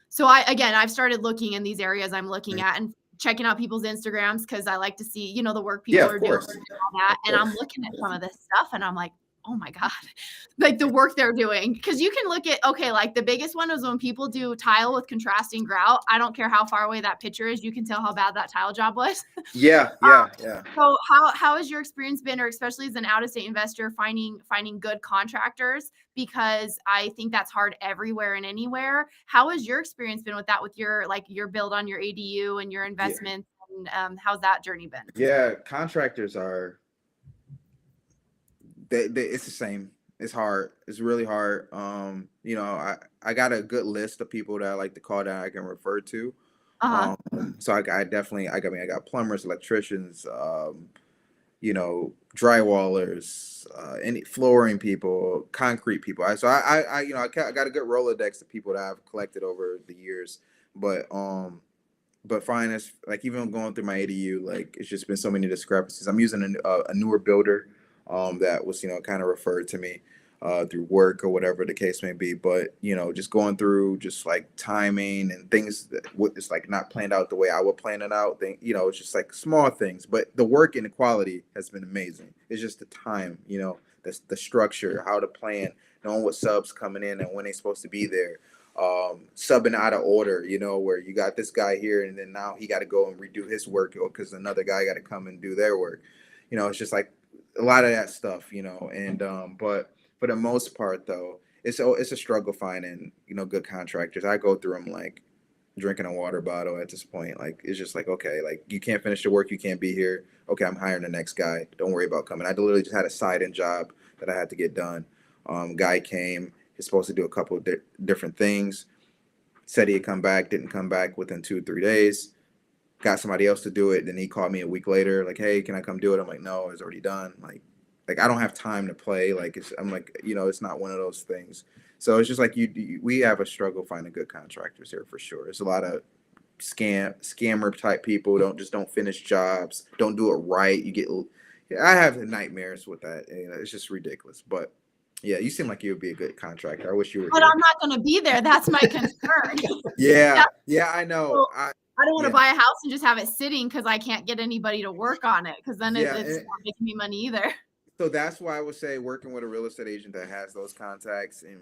so I've started looking in these areas I'm looking at and checking out people's Instagrams, because I like to see, the work Yeah, people of are doing course. and all that. And I'm looking at some of this stuff and I'm like, oh my God, like the work they're doing. Because you can look at, okay, like the biggest one is when people do tile with contrasting grout. I don't care how far away that picture is, you can tell how bad that tile job was. Yeah, yeah. So how has your experience been, or especially as an out-of-state investor, finding good contractors? Because I think that's hard everywhere and anywhere. How has your experience been with that, with your build on your ADU and your Yeah. investments? And how's that journey been? Yeah, contractors are it's the same. It's hard. It's really hard. I got a good list of people that I like to call that I can refer to. Uh-huh. So I definitely, I got plumbers, electricians, drywallers, any flooring people, concrete people. I got a good Rolodex of people that I've collected over the years. But finance, like even going through my ADU, like it's just been so many discrepancies. I'm using a newer builder, that was, kind of referred to me, through work or whatever the case may be. But just going through just like timing and things that it's like not planned out the way I would plan it out. It's just like small things, but the work and the quality has been amazing. It's just the time, the structure, how to plan, knowing what subs coming in and when they're supposed to be there, subbing out of order, where you got this guy here and then now he got to go and redo his work because another guy got to come and do their work. It's just like a lot of that stuff, and but for the most part though, it's a struggle finding, good contractors. I go through them like drinking a water bottle at this point. Like it's just like, okay, like you can't finish the work, you can't be here. Okay, I'm hiring the next guy. Don't worry about coming. I literally just had a side-in job that I had to get done. Guy came, he's supposed to do a couple of different things. Said he'd come back, didn't come back within 2 or 3 days. Got somebody else to do it. Then he called me a week later, like, "Hey, can I come do it?" I'm like, "No, it's already done." Like I don't have time to play. Like I'm like, it's not one of those things. So it's just like we have a struggle finding good contractors here for sure. It's a lot of scammer type people. Don't finish jobs. Don't do it right. I have nightmares with that. It's just ridiculous. But yeah, you seem like you would be a good contractor. I wish you were But here. I'm not going to be there. That's my concern. Yeah, I know. So I don't want to Yeah. buy a house and just have it sitting because I can't get anybody to work on it, because then Yeah, it's not making me money either. so that's why I would say working with a real estate agent that has those contacts and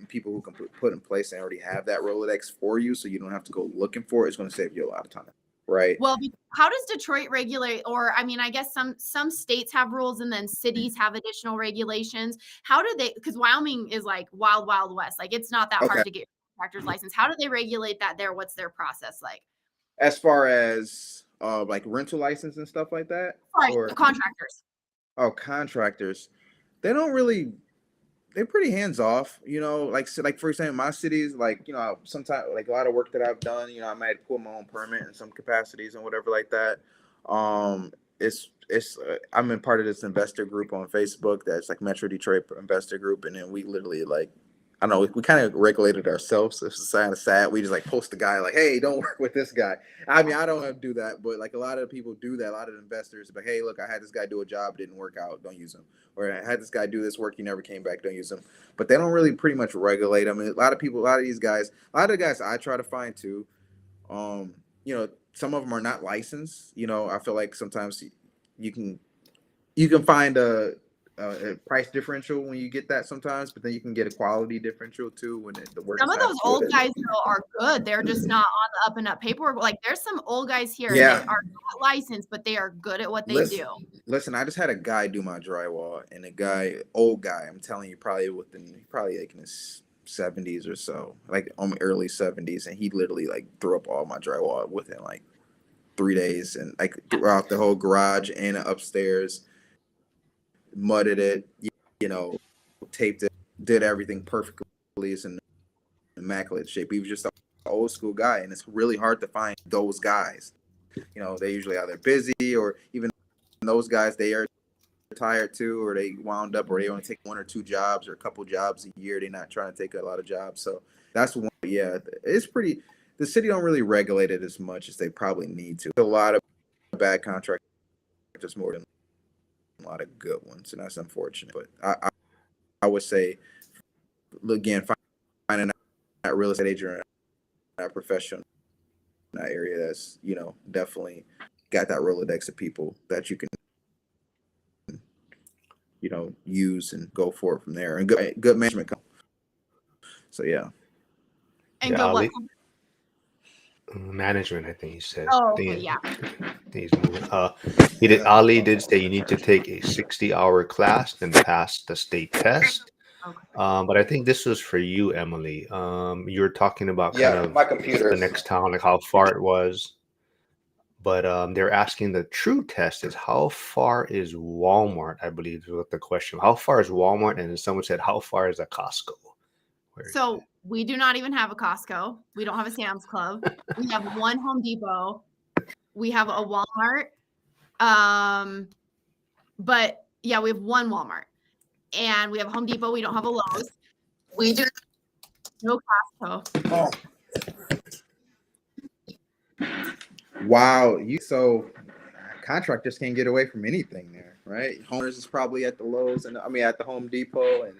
people who can put in place and already have that Rolodex for you, so you don't have to go looking for it. It's going to save you a lot of time, right? Well, how does Detroit regulate? Or I mean, I guess some states have rules and then cities have additional regulations. How do they? Because Wyoming is like wild, wild west. Like it's not that Okay. hard to get your contractor's license. How do they regulate that there? What's their process like? As far as like rental license and stuff like that, Right, or contractors. contractors, they don't really. They're pretty hands off, like for example, my cities, like, sometimes like a lot of work that I've done, I might pull my own permit in some capacities and whatever like that. I'm in part of this investor group on Facebook that's like Metro Detroit Investor Group, and then we literally like I don't know, we kind of regulated ourselves. It's kind of sad. We just like post a guy like, hey, don't work with this guy. I mean, I don't do that, but like a lot of people do that. A lot of investors like, hey, look, I had this guy do a job, didn't work out, don't use him. Or I had this guy do this work, he never came back, don't use him. But they don't really pretty much regulate them. And a lot of people, a lot of these guys, a lot of the guys I try to find too, um, some of them are not licensed. I feel like sometimes you can find a price differential when you get that sometimes, but then you can get a quality differential too when the work Some is of not those as old good. guys though are good. They're just not on the up and up paperwork. Like there's some old guys here Yeah. that are not licensed, but they are good at what they Listen, do. listen, I just had a guy do my drywall, and a guy, old guy, I'm telling you, probably like in his 70s or so, like early 70s, and he literally like threw up all my drywall within like 3 days, and like throughout the whole garage and upstairs, mudded it, you know, taped it, did everything perfectly. It's in immaculate shape. He was just an old school guy, and it's really hard to find those guys. They usually either busy, or even those guys, they are retired too, or they wound up, or they only take one or two jobs or a couple jobs a year. They're not trying to take a lot of jobs. So that's one. Yeah, it's pretty. The city don't really regulate it as much as they probably need to. A lot of bad contractors more than a lot of good ones, and that's unfortunate. But I would say, again, finding that real estate agent or that professional in that area that's definitely got that Rolodex of people that you can use and go for it from there, and good management. So yeah. And Yeah, good what? Ali. Management, I think he said. Oh, I okay, think, yeah. I think he's moving. Ali did say you need to take a 60-hour class and pass the state test. Okay. But I think this was for you, Emily. You were talking about kind Yeah, of my the computer. next town, like how far it was. But they're asking the true test is how far is Walmart, I believe is what the question. How far is Walmart? And then someone said, how far is a Costco? So we do not even have a Costco. We don't have a Sam's Club. We have one Home Depot. We have a Walmart. But yeah, we have one Walmart. And we have Home Depot. We don't have a Lowe's. We do no Costco. Wow, so contractors can't get away from anything there, right? Homeowners is probably at the Lowe's, and at the Home Depot, and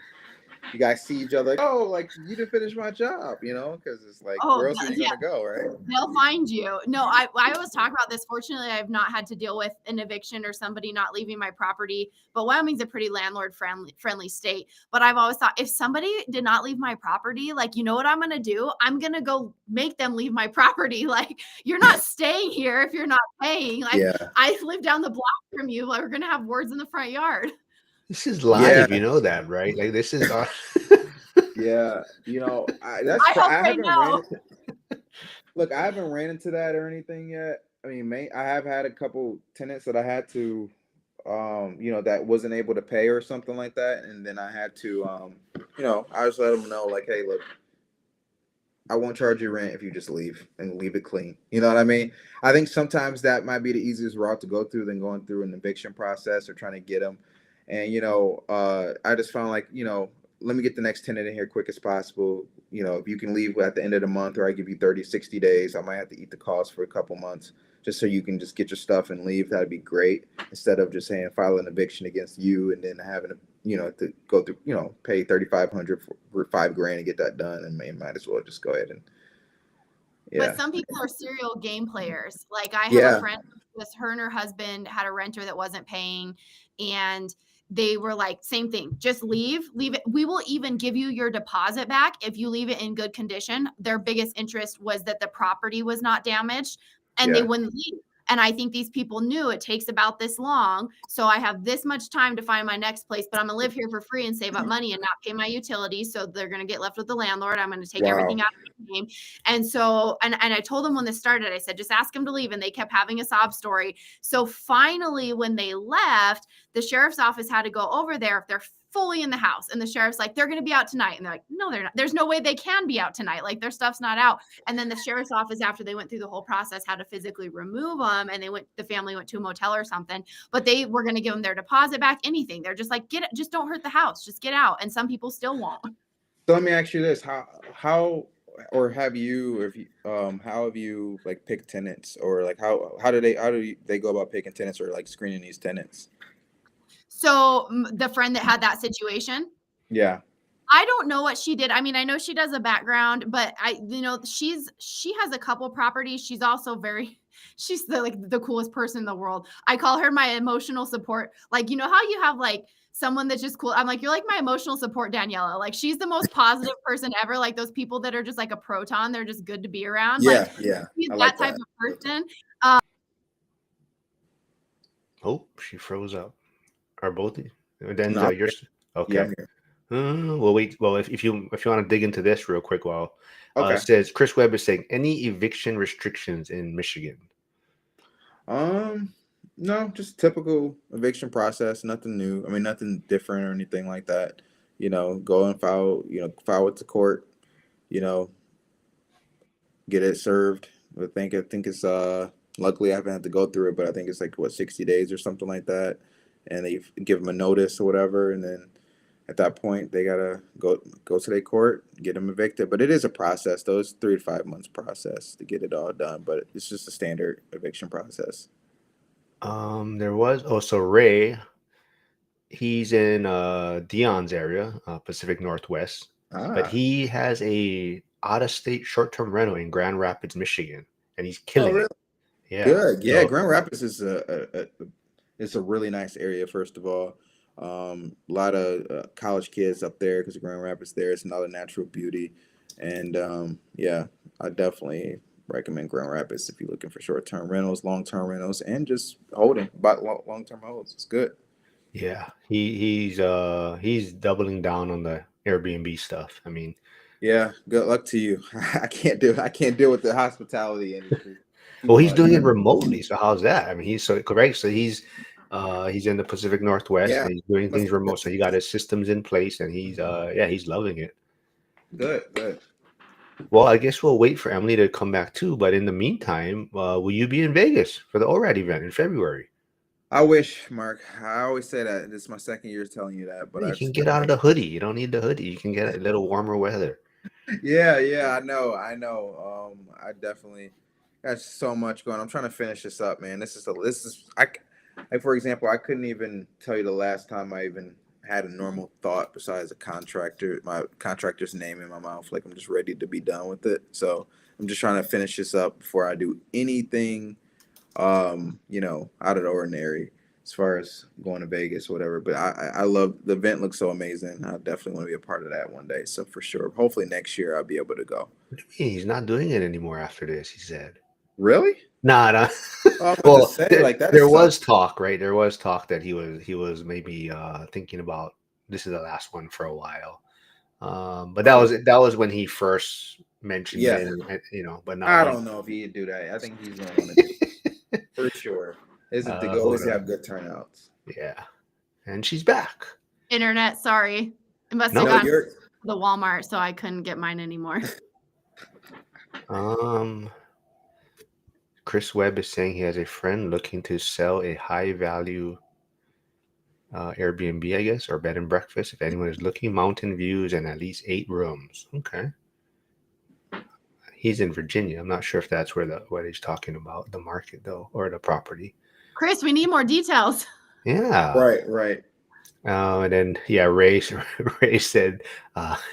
you guys see each other. Oh, like you didn't finish my job, because it's like, where else are you Yeah. gonna go, right? They'll find you. No, I always talk about this. Fortunately, I've not had to deal with an eviction or somebody not leaving my property. But Wyoming's a pretty landlord friendly state. But I've always thought if somebody did not leave my property, like, you know what I'm gonna do? I'm gonna go make them leave my property. Like, you're not staying here if you're not paying. Like, Yeah. I live down the block from you. Like, we're gonna have words in the front yard. This is live, you know that, right? Like this is Yeah, I hope they know. Look, I haven't ran into that or anything yet. I mean, I have had a couple tenants that I had to, that wasn't able to pay or something like that, and then I had to, I just let them know, like, hey, look, I won't charge you rent if you just leave and leave it clean. You know what I mean? I think sometimes that might be the easiest route to go through than going through an eviction process or trying to get them. And I just found like, let me get the next tenant in here quick as possible. If you can leave at the end of the month, or I give you 30, 60 days, I might have to eat the cost for a couple months just so you can just get your stuff and leave. That'd be great. Instead of just saying file an eviction against you and then having to go through, pay 3,500 for $5,000 and get that done, and might as well just go ahead and. Yeah. But some people are serial game players. Like I have a friend, her and her husband had a renter that wasn't paying, and they were like, same thing, just leave it. We will even give you your deposit back if you leave it in good condition. Their biggest interest was that the property was not damaged, and they wouldn't leave. And I think these people knew it takes about this long. So I have this much time to find my next place, but I'm going to live here for free and save up money and not pay my utilities. So they're going to get left with the landlord. I'm going to take everything out of the game. And so, and I told them when this started, I said, just ask them to leave. And they kept having a sob story. So finally, when they left, the sheriff's office had to go over there if they're fully in the house. And the sheriff's like, they're going to be out tonight. And they're like, no, they're not. There's no way they can be out tonight. Like their stuff's not out. And then the sheriff's office, after they went through the whole process, had to physically remove them. And the family went to a motel or something, but they were going to give them their deposit back, anything. They're just like, just don't hurt the house. Just get out. And some people still won't. So let me ask you this: how or have you, if you how have you like picked tenants, or like how do they go about picking tenants or like screening these tenants? So the friend that had that situation, Yeah. I don't know what she did. I mean, I know she does a background, but she has a couple properties. She's also very she's the coolest person in the world. I call her my emotional support. Like, you know how you have like someone that's just cool. I'm like, you're like my emotional support, Daniela. Like she's the most positive person ever. Like those people that are just like a proton. They're just good to be around. Like Yeah, yeah, she's I that like type that. of I like that. person. Oh, she froze up. Are both No, I'm Denzel? You're here. Yeah, okay. I'm here. Well, wait. Well, if you want to dig into this real quick, while it Okay. says Chris Webb is saying any eviction restrictions in Michigan. Um, no, just typical eviction process. Nothing new. I mean, nothing different or anything like that. Go and file. File with the court. You know, get it served. I think it's luckily I haven't had to go through it, but I think it's like what 60 days or something like that, and they give them a notice or whatever, and then at that point they gotta go to their court, get them evicted. But it is a process, though. It's 3 to 5 months process to get it all done, but it's just a standard eviction process. There was also Ray. He's in Dion's area, Pacific Northwest, but Ah, he has a out-of-state short-term rental in Grand Rapids, Michigan, and he's oh killing really? it. Yeah. Good. Yeah, So, Grand Rapids is it's a really nice area. First of all, a lot of college kids up there because Grand Rapids there is another natural beauty, and yeah, I definitely recommend Grand Rapids if you're looking for short term rentals, long term rentals, and just holding, but long term holds. It's good. yeah, he's doubling down on the Airbnb stuff. I mean, Yeah, good luck to you. I can't deal with the hospitality industry too well, he's much. doing it remotely. So how's that? I mean, he's so correct. So he's in the Pacific Northwest Yeah, and he's doing must things be good. remote. So he got his systems in place and he's yeah, he's loving it. Good, good. Well, I guess we'll wait for Emily to come back too. But in the meantime, will you be in Vegas for the ORAD event in February? I wish, Mark. I always say that. This is my second year telling you that, but Yeah, I you can just get never out of make the hoodie. You don't need the hoodie. You can get a little warmer weather. it. Yeah, yeah, I know. I definitely got so much going. I'm trying to finish this up, man. Like for example, I couldn't even tell you the last time I even had a normal thought besides my contractor's name in my mouth. Like I'm just ready to be done with it. So I'm just trying to finish this up before I do anything out of the ordinary as far as going to Vegas, whatever. But I love the event, looks so amazing. I definitely want to be a part of that one day. So for sure, hopefully next year I'll be able to go. What do you mean? He's not doing it anymore after this, he said. Really? Nah, nah. Oh, I'm about to Well, say there, like that there is something. was talk, right? There was talk that he was maybe thinking about this is the last one for a while. But that Oh, was that was when he first mentioned yeah. it, and. But now I he, don't know if he'd do that. I think he's gonna want to do for sure. Is it to go? hold Always on, have good turnouts. yeah, and she's back. Internet, sorry. It must have No, No, gone to you're the Walmart, so I couldn't get mine anymore. um, Chris Webb is saying he has a friend looking to sell a high value Airbnb, I guess, or bed and breakfast. If anyone is looking, mountain views and at least 8 rooms. Okay. He's in Virginia. I'm not sure if that's where what he's talking about, the market though, or the property. Chris, we need more details. Yeah. right. And then yeah, Ray Ray said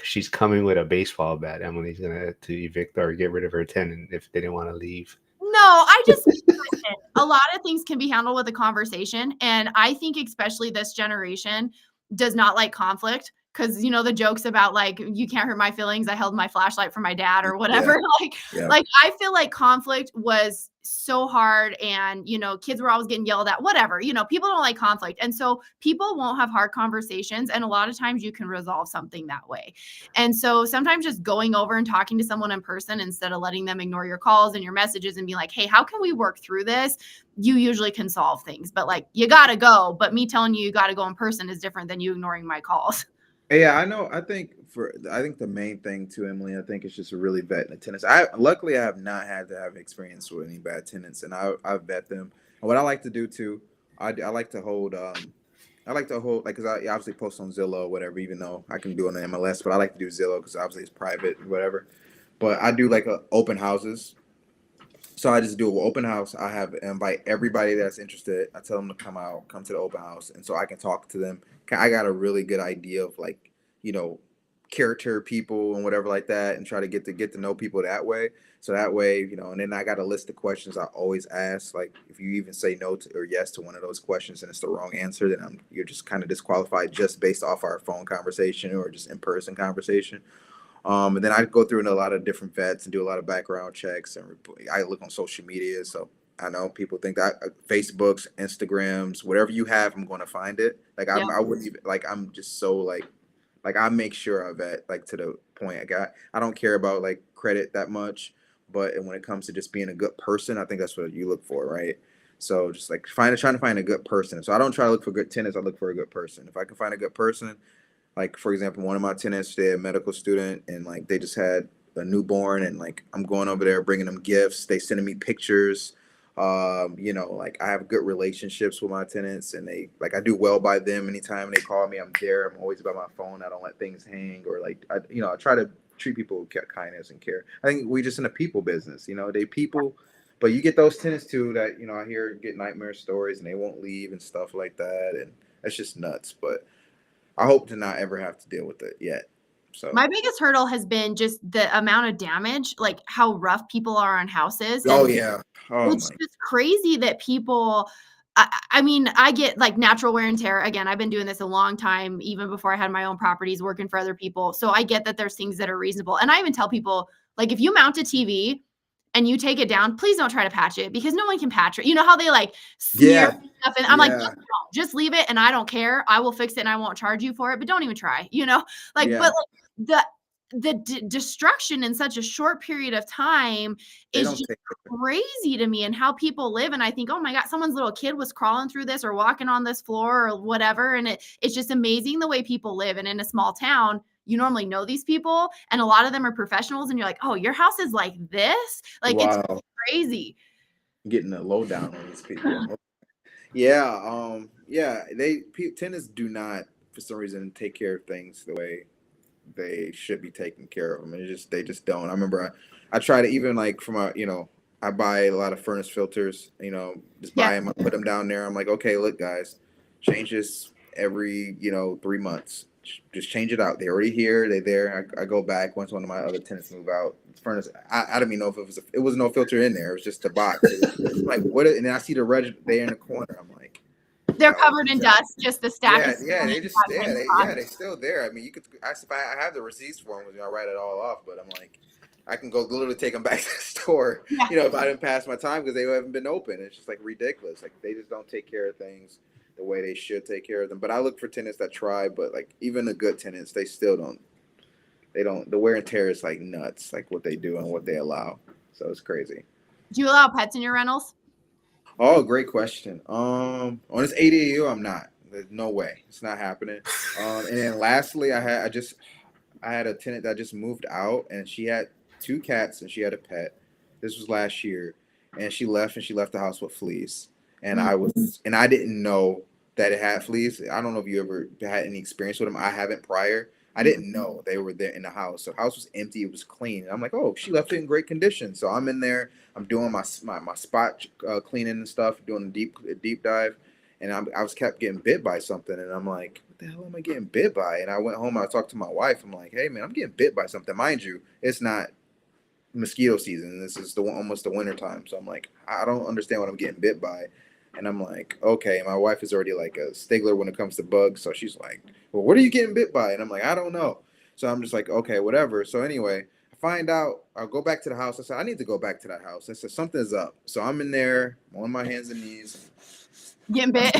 she's coming with a baseball bat. Emily's gonna to evict or get rid of her tenant if they didn't want to leave. No, I just listen, a lot of things can be handled with a conversation. And I think especially this generation does not like conflict because the jokes about like you can't hurt my feelings. I held my flashlight for my dad or Yeah, whatever. like yeah. like I feel like conflict was so hard and kids were always getting yelled at, whatever. People don't like conflict. And so people won't have hard conversations. And a lot of times you can resolve something that way. And so sometimes just going over and talking to someone in person instead of letting them ignore your calls and your messages and be like, hey, how can we work through this? You usually can solve things, but like you got to go. But me telling you got to go in person is different than you ignoring my calls. Yeah, I know. I think the main thing too, Emily, I think it's just really vetting the tenants. I have not had to have experience with any bad tenants, and I vet them. And what I like to do too, I like to hold I like to hold like because I obviously post on Zillow or whatever, even though I can do it on the MLS, but I like to do Zillow because obviously it's private or whatever. But I do like open houses. So I just do an open house. I have invite everybody that's interested. I tell them to come out, come to the open house, and so I can talk to them. I got a really good idea of like you know character people and whatever like that, and try to get to know people that way. So that way, and then I got a list of questions I always ask. Like if you even say no to, or yes to one of those questions and it's the wrong answer, then you're just kind of disqualified just based off our phone conversation or just in person conversation. And then I go through a lot of different vets and do a lot of background checks, and I look on social media. So I know people think that Facebooks, Instagrams, whatever you have, I'm going to find it. Like Yeah. I wouldn't even like. I'm just so like I make sure I vet like to the point I got. I don't care about like credit that much, but when it comes to just being a good person, I think that's what you look for, right? So just like trying to find a good person. So I don't try to look for good tenants. I look for a good person. If I can find a good person, like for example, one of my tenants, they're a medical student, and like they just had a newborn, and like I'm going over there bringing them gifts. They sending me pictures. Like I have good relationships with my tenants, and they like I do well by them. Anytime they call me, I'm there. I'm always by my phone. I don't let things hang, or like I try to treat people with kindness and care. I think we just in a people business. They people. But you get those tenants too that I hear get nightmare stories and they won't leave and stuff like that, and that's just nuts. But I hope to not ever have to deal with it yet. So. My biggest hurdle has been just the amount of damage, like how rough people are on houses. Oh And yeah. Oh it's my. just crazy that people, I mean, I get like natural wear and tear. Again, I've been doing this a long time, even before I had my own properties, working for other people. So I get that there's things that are reasonable. And I even tell people, like, if you mount a TV and you take it down, please don't try to patch it because no one can patch it. You know how they like smear Yeah. stuff? And I'm like, Yeah. just leave it and I don't care. I will fix it and I won't charge you for it, but don't even try, like, Yeah. but like the destruction in such a short period of time They is don't just take. crazy to me, and how people live. And I think, oh my God, someone's little kid was crawling through this or walking on this floor or whatever. And it's just amazing the way people live. And in a small town, you normally know these people, and a lot of them are professionals. And you're like, oh, your house is like this? Like, it's Wow. crazy. Getting the lowdown on these people. Yeah. Yeah. Tenants do not, for some reason, take care of things the way they should be taking care of them. And they just don't. I remember I try to even like from I buy a lot of furnace filters. Just Yeah. buy them. I put them down there. I'm like, okay, look, guys, change this every 3 months. Just change it out. They're already here. They're there. I go back once one of my other tenants move out. Furnace. I don't even know if it was no filter in there. It was just a box. I'm like what? And then I see the red there in the corner. I'm like, They're yo, covered in dust, just the stack yeah, of yeah, cement they still there. I mean, you could. I have the receipts for them. I write it all off, but I'm like, I can go literally take them back to the store. Yeah. If I didn't pass my time because they haven't been open. It's just like ridiculous. Like they just don't take care of things the way they should take care of them. But I look for tenants that try. But like even the good tenants, they still don't. They don't. The wear and tear is like nuts. Like what they do and what they allow. So it's crazy. Do you allow pets in your rentals? Oh, great question. On this ADU, I'm not. There's no way. It's not happening. And then lastly, I had a tenant that just moved out, and she had two cats and she had a pet. This was last year, and she left the house with fleas. And I didn't know that it had fleas. I don't know if you ever had any experience with them. I haven't prior. I didn't know they were there in the house. So the house was empty. It was clean. And I'm like, oh, she left it in great condition. So I'm in there. I'm doing my spot cleaning and stuff, doing a deep dive, and I was kept getting bit by something, and I'm like, what the hell am I getting bit by? And I went home. I talked to my wife. I'm like, hey man, I'm getting bit by something. Mind you, it's not mosquito season. This is almost the winter time. So I'm like, I don't understand what I'm getting bit by. And I'm like, okay. My wife is already like a stickler when it comes to bugs. So she's like, well, what are you getting bit by? And I'm like, I don't know. So I'm just like, okay, whatever. So anyway, I find out, I'll go back to the house. I said, I need to go back to that house. I said, something's up. So I'm in there on my hands and knees. Getting bit.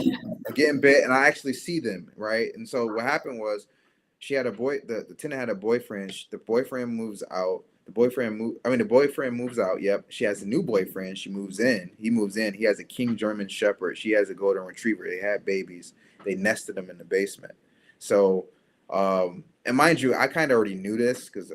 I'm getting bit, and I actually see them, right? And so what happened was she had a boy, the tenant had a boyfriend. The boyfriend moves out. The boyfriend moves out. Yep. She has a new boyfriend. She moves in. He moves in. He has a King German Shepherd. She has a Golden Retriever. They had babies. They nested them in the basement. So, and mind you, I kind of already knew this because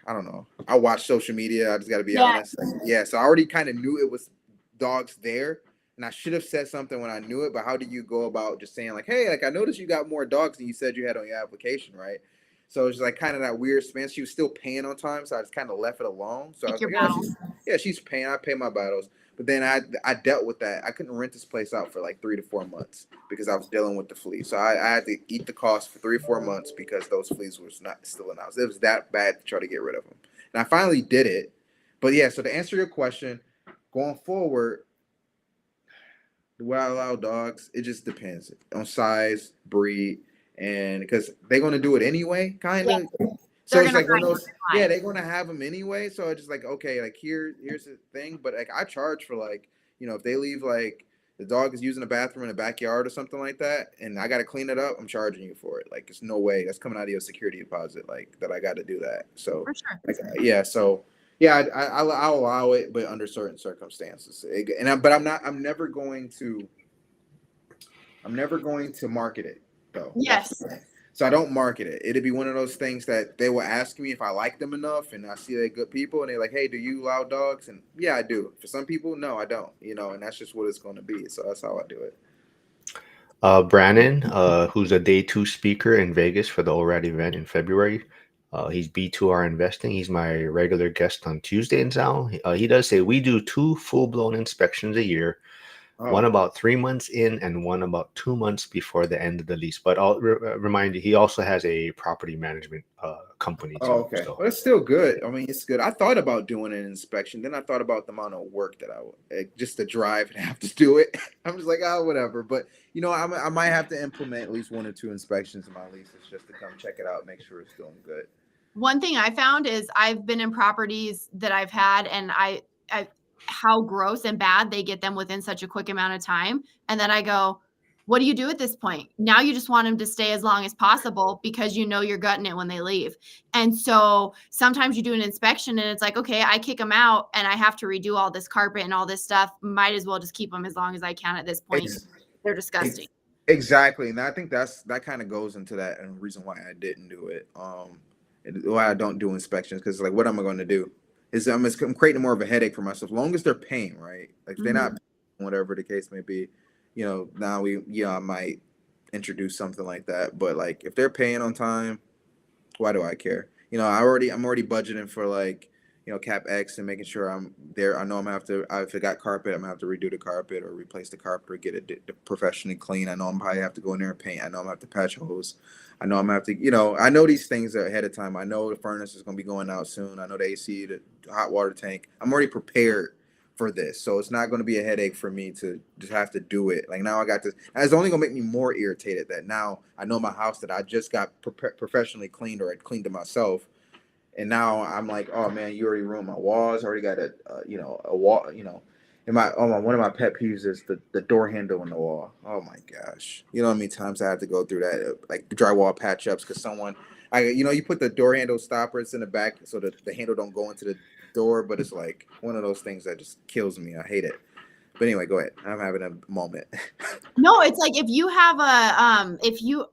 I don't know. I watch social media. I just got to be honest. Like, yeah. So I already kind of knew it was dogs there. and I should have said something when I knew it, but how do you go about just saying like, hey, like I noticed you got more dogs than you said you had on your application, right? So it's like kind of that weird spin. She was still paying on time, so I just kind of left it alone. So I Pick was your like, oh, battles. she's paying. I pay my battles. But then I dealt with that. I couldn't rent this place out for like 3 to 4 months because I was dealing with the fleas. So I had to eat the cost for 3 or 4 months because those fleas was not still in the house. It was that bad to try to get rid of them. And I finally did it. But yeah, so to answer your question, going forward, do I allow dogs? It just depends on size, breed, and because they're gonna do it anyway, kind Yeah, of. So they're it's gonna like when find those, different yeah, lines. they're gonna have them anyway. So it's just like, okay, like here's the thing, but like I charge for like, if they leave like the dog is using a bathroom in the backyard or something like that, and I gotta clean it up, I'm charging you for it. Like it's no way that's coming out of your security deposit, like that I got to do that. So For sure. like yeah, so yeah, I'll allow it, but under certain circumstances. But I'm never going to market it though. That's the Yes. thing. So I don't market it. It'd be one of those things that they will ask me if I like them enough, and I see they're good people, and they're like, "Hey, do you allow dogs?" And yeah, I do. For some people, no, I don't. And that's just what it's going to be. So that's how I do it. Brandon, who's a day two speaker in Vegas for the ORAD event in February. He's B2R Investing. He's my regular guest on Tuesday in Sal. He does say we do 2 full-blown inspections a year, one Oh, about 3 months in and one about 2 months before the end of the lease. But I'll remind you, he also has a property management company oh, too. okay. So Well, it's still good. I mean, it's good. I thought about doing an inspection. Then I thought about the amount of work that I would just to drive and have to do it. I'm just like, oh, whatever. But I might have to implement at least 1 or 2 inspections in my leases just to come check it out, make sure it's doing good. One thing I found is I've been in properties that I've had, and I how gross and bad they get them within such a quick amount of time. And then I go, what do you do at this point? Now you just want them to stay as long as possible because you're gutting it when they leave. And so sometimes you do an inspection and it's like, okay, I kick them out and I have to redo all this carpet and all this stuff. Might as well just keep them as long as I can at this point. Ex- They're ex- disgusting. exactly, and I think that kind of goes into that and the reason why I didn't do it. Why I don't do inspections because like, what am I going to do? I'm creating more of a headache for myself. As long as they're paying, right? Like if they're not, Mhm. whatever the case may be, now I might introduce something like that. But like if they're paying on time, why do I care? I'm already budgeting for like, cap X and making sure I'm there. I know I'm gonna have to, if it got carpet, I'm gonna have to redo the carpet or replace the carpet or get it professionally clean. I know I'm probably have to go in there and paint. I know I'm gonna have to patch holes. I know I'm gonna have to, I know these things ahead of time. I know the furnace is gonna be going out soon. I know the AC, the hot water tank. I'm already prepared for this. So it's not going to be a headache for me to just have to do it. Like now I got this. It's only going to make me more irritated that now I know my house that I just got professionally cleaned or I cleaned it myself. And now I'm like, oh man, you already ruined my walls. I already got a wall, and one of my pet peeves is the door handle on the wall. Oh my gosh. You know how many times I have to go through that, like drywall patch ups because you put the door handle stoppers in the back so that the handle don't go into the door, but it's like one of those things that just kills me. I hate it. But anyway, go ahead. I'm having a moment. No, it's like if you have if you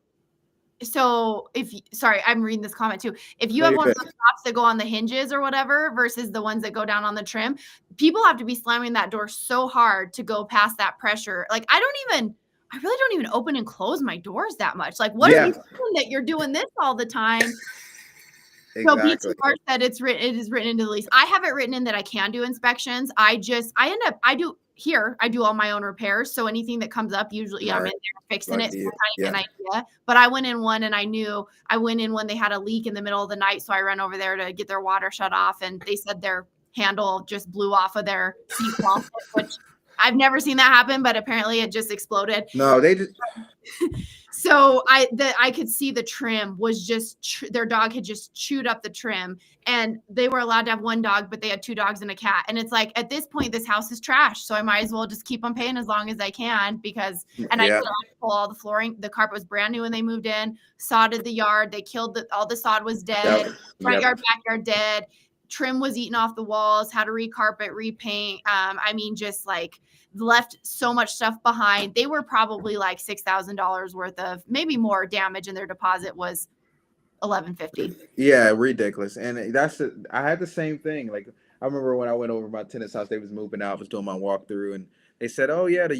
so if sorry, I'm reading this comment too. If you No, have you're one of good. those tops that go on the hinges or whatever versus the ones that go down on the trim, people have to be slamming that door so hard to go past that pressure. Like I really don't even open and close my doors that much. Like, what are you Yeah, doing that you're doing this all the time? So exactly. BTR said it is written into the lease. I have it written in that I can do inspections. I do all my own repairs. So anything that comes up, usually I'm in Smart. there fixing it. Lucky you. So I get Yeah. an idea. But I went in one and I went in when they had a leak in the middle of the night. So I ran over there to get their water shut off. And they said their handle just blew off of their seat faucet, which I've never seen that happen, but apparently it just exploded. No, they just So I could see the trim was just their dog had just chewed up the trim, and they were allowed to have one dog, but they had 2 dogs and a cat. And it's like at this point, this house is trash, so I might as well just keep on paying as long as I can because. And I yeah. still had to pull all the flooring. The carpet was brand new when they moved in. Sodded the yard. They killed all the sod was dead. Yep. Front Yep. yard, backyard dead. Trim was eaten off the walls. Had to recarpet, repaint. I mean, just like left so much stuff behind. They were probably like $6,000 worth of maybe more damage, and their deposit was $1,150. Yeah, ridiculous. And I had the same thing. Like I remember when I went over my tenant's house, they was moving out. I was doing my walkthrough, and they said, "Oh yeah, the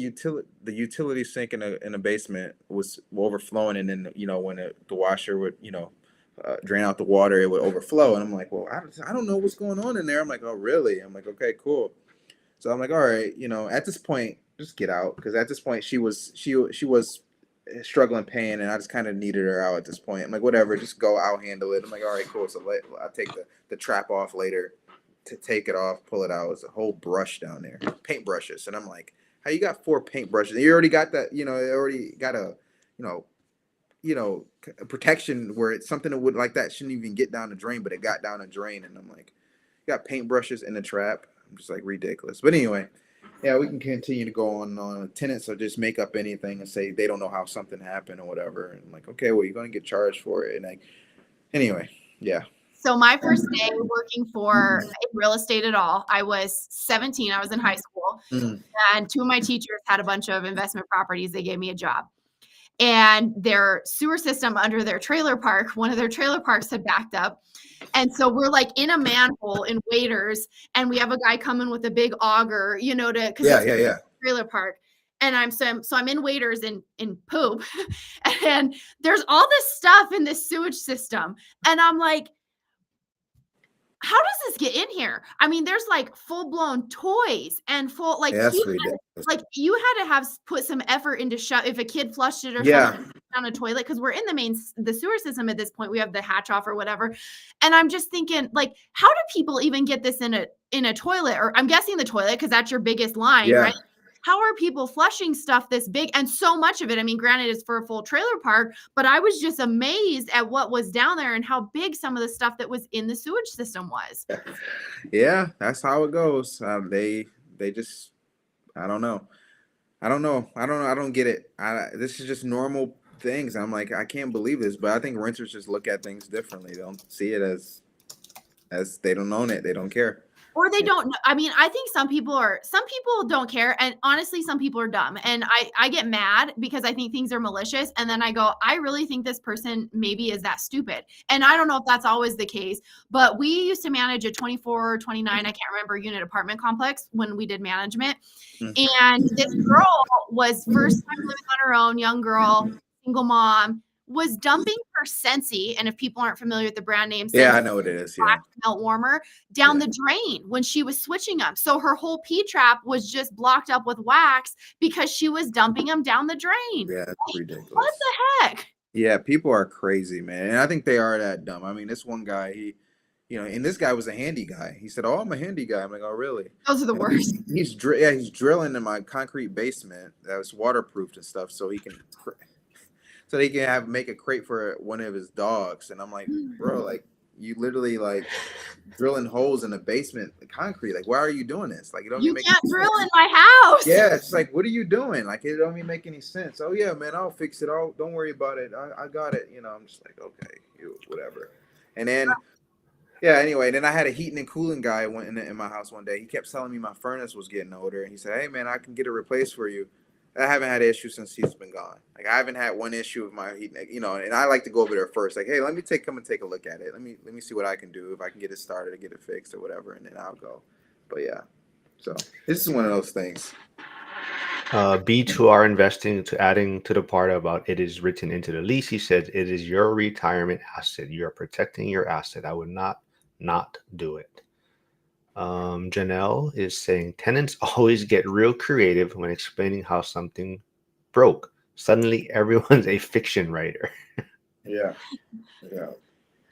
utility sink in the basement was overflowing, and then when the washer would drain out the water, it would overflow." And I'm like, "Well, I don't know what's going on in there." I'm like, "Oh really?" I'm like, "Okay, cool." So I'm like, "All right, at this point, just get out," because at this point she was struggling paying, and I just kind of needed her out at this point. I'm like, "Whatever, just go. I'll handle it." I'm like, "All right, cool." So I'll take the trap off later to take it off, pull it out. It's a whole brush down there, paint brushes, and I'm like, "How you got 4 paint brushes? You already got that, it already got a, you know, a protection where it's something that would like that shouldn't even get down the drain, but it got down the drain." And I'm like, "You got paint brushes in the trap?" I'm just like ridiculous. But anyway, yeah, we can continue to go on. Tenants or just make up anything and say they don't know how something happened or whatever. And I'm like, okay, well, you're going to get charged for it. And like, anyway, yeah. So my first day working for real estate at all, I was 17. I was in high school, Mm. and two of my teachers had a bunch of investment properties. They gave me a job. And their sewer system under their trailer park, one of their trailer parks had backed up. And so we're like in a manhole in Waiters, and we have a guy coming with a big auger, because Yeah, it's yeah, yeah. a trailer park. And I'm in Waiters in poop, and there's all this stuff in this sewage system. And I'm like, how does this get in here? I mean, there's like full blown toys and full Yeah, that's ridiculous. you had to have put some effort into if a kid flushed it or Yeah. something down a toilet, because we're in the sewer system at this point. We have the hatch off or whatever. And I'm just thinking, like, how do people even get this in a toilet? Or I'm guessing the toilet, because that's your biggest line, Yeah. right? How are people flushing stuff this big? And so much of it, I mean, granted, it's for a full trailer park, but I was just amazed at what was down there and how big some of the stuff that was in the sewage system was. Yeah, that's how it goes. They just I don't know. I don't know. I don't know. I don't get it. This is just normal things. I'm like, I can't believe this, but I think renters just look at things differently. They don't see it as they don't own it. They don't care. Or they don't know. I mean, I think some people don't care. And honestly, some people are dumb. And I get mad because I think things are malicious. And then I go, I really think this person maybe is that stupid. And I don't know if that's always the case, but we used to manage a 24 or 29, I can't remember, unit apartment complex when we did management. And this girl was first time living on her own, young girl, single mom, was dumping her Scentsy, and if people aren't familiar with the brand name, Yeah, I Scentsy, know what it is. Yeah. melt warmer, down the drain when she was switching them. So her whole P trap was just blocked up with wax because she was dumping them down the drain. Yeah, that's ridiculous. What the heck? Yeah, people are crazy, man. And I think they are that dumb. I mean, this one guy, and this guy was a handy guy. He said, "Oh, I'm a handy guy." I'm like, "Oh, really?" Those are the worst. He's drilling in my concrete basement that was waterproofed and stuff, so they can make a crate for one of his dogs. And I'm like, bro, like you literally like drilling holes in the basement, the concrete. Like, why are you doing this? Like, You can't drill in my house. Yeah, it's like, what are you doing? Like, it don't even make any sense. Oh yeah, man, I'll fix it. Don't worry about it. I got it. I'm just like, okay, whatever. And then, yeah. Anyway, then I had a heating and cooling guy went in my house one day. He kept telling me my furnace was getting older, and he said, "Hey man, I can get it replaced for you." I haven't had an issue since he's been gone. Like I haven't had one issue with my heat, and I like to go over there first. Like, hey, let me come and take a look at it. Let me see what I can do, if I can get it started or get it fixed or whatever, and then I'll go. But yeah, so this is one of those things. B2R investing, to adding to the part about it is written into the lease. He said it is your retirement asset. You are protecting your asset. I would not do it. Janelle is saying tenants always get real creative when explaining how something broke. Suddenly, everyone's a fiction writer. Yeah.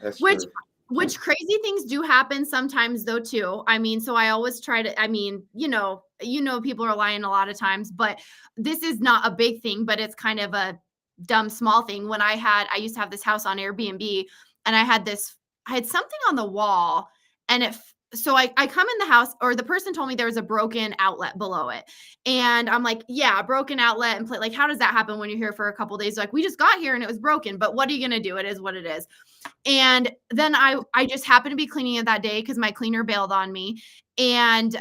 That's Which true. Which crazy things do happen sometimes though too. I mean, so I always try to, I mean, people are lying a lot of times, but this is not a big thing, but it's kind of a dumb small thing. When I used to have this house on Airbnb, and I had something on the wall, and so I come in the house, or the person told me there was a broken outlet below it. And I'm like, yeah, a broken outlet and plate. Like, how does that happen when you're here for a couple of days? Like, we just got here and it was broken, but what are you going to do? It is what it is. And then I just happened to be cleaning it that day because my cleaner bailed on me. And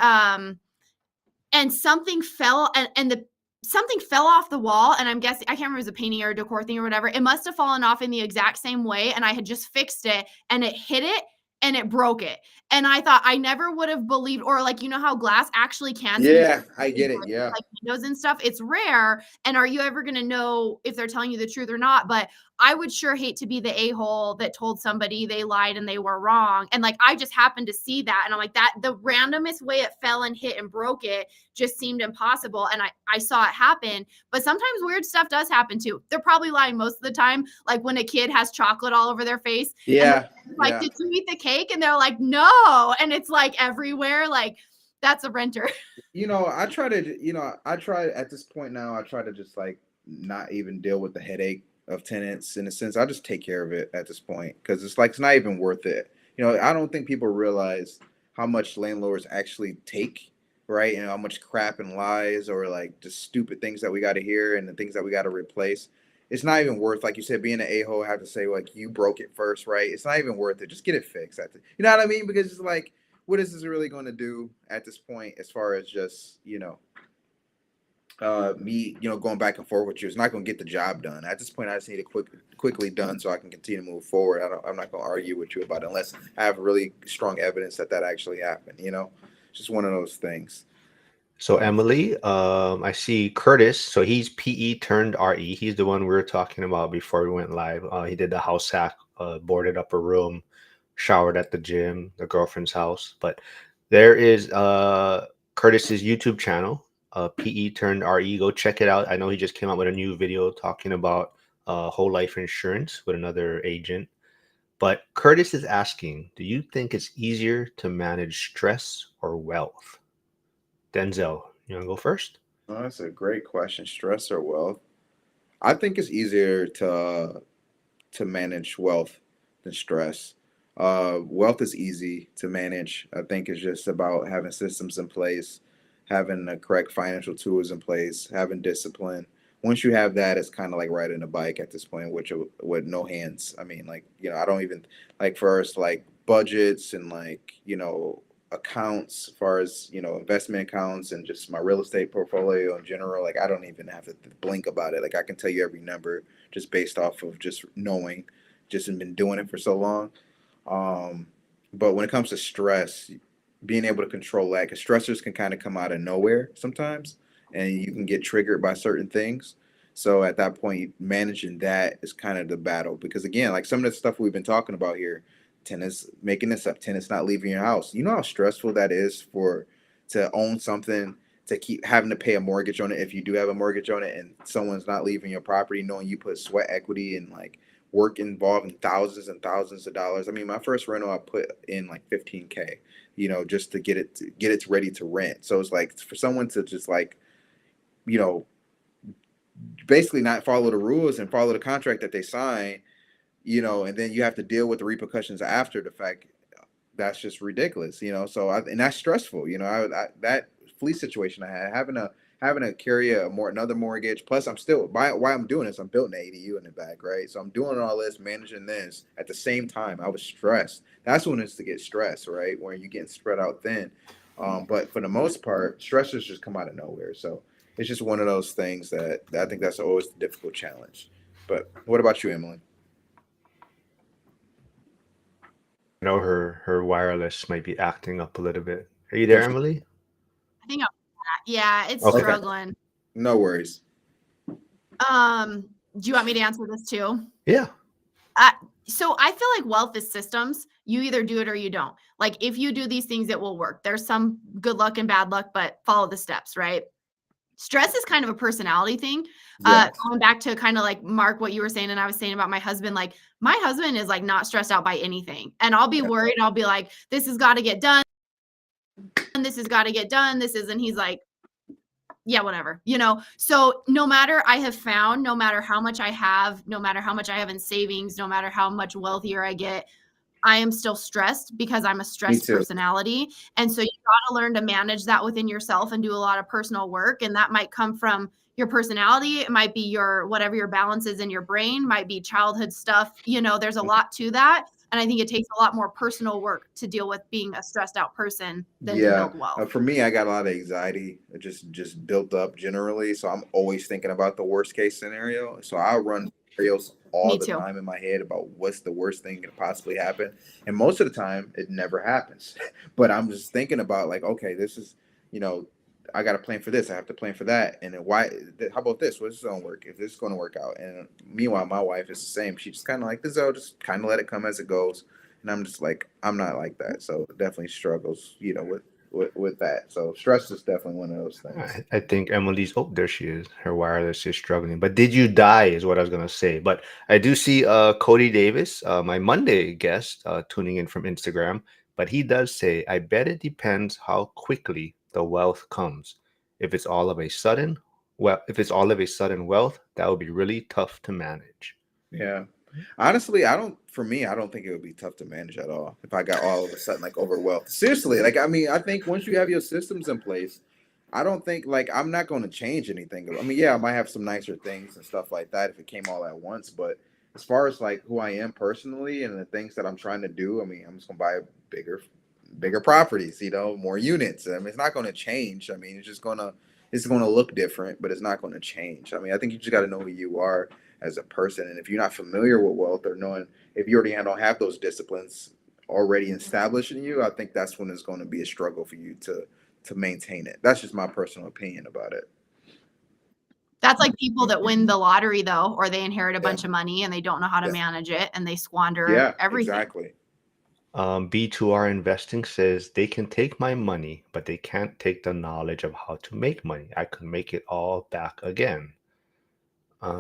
something fell, and something fell off the wall. And I'm guessing, I can't remember if it was a painting or a decor thing or whatever. It must have fallen off in the exact same way. And I had just fixed it, and it hit it and it broke it. And I thought I never would have believed, or like, you know how glass actually can Yeah, I get it. Yeah. like windows and stuff. It's rare. And are you ever going to know if they're telling you the truth or not? But I would sure hate to be the a-hole that told somebody they lied and they were wrong. And like, I just happened to see that. And I'm like, that the randomest way it fell and hit and broke it just seemed impossible. And I saw it happen. But sometimes weird stuff does happen too. They're probably lying most of the time. Like when a kid has chocolate all over their face. Yeah. And like, did you eat the cake? And they're like, no. And it's like everywhere. Like, that's a renter. I try to, I try at this point now, I try to just like not even deal with the headache of tenants in a sense. I just take care of it at this point because it's like, it's not even worth it. I don't think people realize how much landlords actually take, right? And how much crap and lies or like just stupid things that we got to hear and the things that we got to replace. It's not even worth, like you said, being an a-hole, have to say like you broke it first, right? It's not even worth it. Just get it fixed. You know what I mean? Because it's like, what is this really going to do at this point as far as just me going back and forth with you? It's not going to get the job done at this point. I just need it quickly done so I can continue to move forward. I'm not going to argue with you about it unless I have really strong evidence that actually happened. It's just one of those things. So Emily, I see Curtis. So he's PE turned RE. He's the one we were talking about before we went live. He did the house hack, boarded up a room, showered at the gym, the girlfriend's house. But there is Curtis's YouTube channel, PE turned RE. Go check it out. I know he just came out with a new video talking about whole life insurance with another agent. But Curtis is asking, do you think it's easier to manage stress or wealth? Denzel, you want to go first? Oh, that's a great question. Stress or wealth? I think it's easier to manage wealth than stress. Wealth is easy to manage. I think it's just about having systems in place, having the correct financial tools in place, having discipline. Once you have that, it's kind of like riding a bike at this point, which with no hands. I mean, like I don't even like first like budgets and like accounts as far as investment accounts and just my real estate portfolio in general. Like I don't even have to blink about it. Like I can tell you every number just based off of just knowing, just been doing it for so long. But when it comes to stress, being able to control that, because stressors can kind of come out of nowhere sometimes, and you can get triggered by certain things. So at that point, managing that is kind of the battle. Because again, like some of the stuff we've been talking about here, tenants making this up, tenants not leaving your house. You know how stressful that is to own something, to keep having to pay a mortgage on it if you do have a mortgage on it, and someone's not leaving your property, knowing you put sweat equity and like work involved in thousands and thousands of dollars. I mean, my first rental I put in like 15K, just to get it ready to rent. So it's like for someone to just like, you know, basically not follow the rules and follow the contract that they sign, and then you have to deal with the repercussions after the fact. That's just ridiculous, So and that's stressful, that fleece situation I had, having to carry another mortgage. Plus, I'm still why I'm doing this. I'm building an ADU in the back, right? So I'm doing all this, managing this at the same time. I was stressed. That's when it's to get stressed, right? When you're getting spread out thin. But for the most part, stressors just come out of nowhere. So it's just one of those things that I think that's always the difficult challenge. But what about you, Emily? I know her wireless might be acting up a little bit. Are you there, Emily? I think yeah, it's Okay. struggling. No worries. Do you want me to answer this too? Yeah. So I feel like wealth is systems. You either do it or you don't. Like if you do these things, it will work. There's some good luck and bad luck, but follow the steps, right? Stress is kind of a personality thing. Yes. Going back to kind of like Mark, what you were saying, and I was saying about my husband, like my husband is like not stressed out by anything. And I'll be worried. I'll be like, this has got to get done. This has got to get done. This is, and he's like, yeah, whatever, So no matter I have found, no matter how much I have, no matter how much I have in savings, no matter how much wealthier I get, I am still stressed because I'm a stressed personality. And so you got to learn to manage that within yourself and do a lot of personal work. And that might come from your personality. It might be your, whatever your balance is in your brain, might be childhood stuff. There's a lot to that. And I think it takes a lot more personal work to deal with being a stressed out person than to build wealth. For me, I got a lot of anxiety just built up generally. So I'm always thinking about the worst case scenario. So I'll run scenarios all Me the too. time in my head about what's the worst thing that could possibly happen, and most of the time it never happens. But I'm just thinking about like, okay, this is, you know, I got to plan for this, I have to plan for that, and then why? How about this? What's this going to work? If this is going to work out, and meanwhile, my wife is the same. She just kind of like this. I'll just kind of let it come as it goes, and I'm just like, I'm not like that. So definitely struggles, with that. So stress is definitely one of those things. I think Emily's. Oh, there she is. Her wireless is struggling. But did you die? Is what I was gonna say. But I do see Cody Davis, my Monday guest, tuning in from Instagram. But he does say, "I bet it depends how quickly the wealth comes. If it's all of a sudden, if it's all of a sudden wealth, that would be really tough to manage." Yeah. Honestly, I don't. For me, I don't think it would be tough to manage at all if I got all of a sudden like overwhelmed. Seriously, like I mean, I think once you have your systems in place, I don't think like I'm not going to change anything. I mean, yeah, I might have some nicer things and stuff like that if it came all at once. But as far as like who I am personally and the things that I'm trying to do, I mean, I'm just gonna buy bigger, bigger properties. More units. I mean, it's not going to change. I mean, it's going to look different, but it's not going to change. I mean, I think you just got to know who you are as a person. And if you're not familiar with wealth or knowing if you already don't have those disciplines already established in you, I think that's when it's going to be a struggle for you to maintain it. That's just my personal opinion about it. That's like people that win the lottery though, or they inherit a Yeah. bunch of money and they don't know how to Yeah. manage it and they squander Yeah. everything. Exactly. B2R Investing says they can take my money, but they can't take the knowledge of how to make money. I could make it all back again.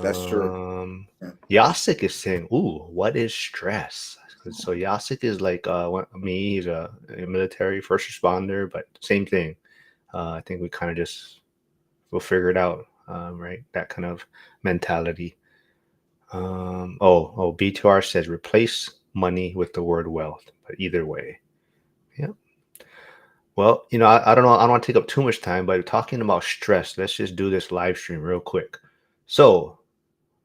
That's true. Um, Yeah. Yasik is saying, "Ooh, what is stress?" So Yasik is like me. He's a military first responder, but same thing. I think we kind of just we'll figure it out, right? That kind of mentality. B2R says replace money with the word wealth, but either way, yeah. Well, I don't know. I don't want to take up too much time, but talking about stress, let's just do this live stream real quick. So,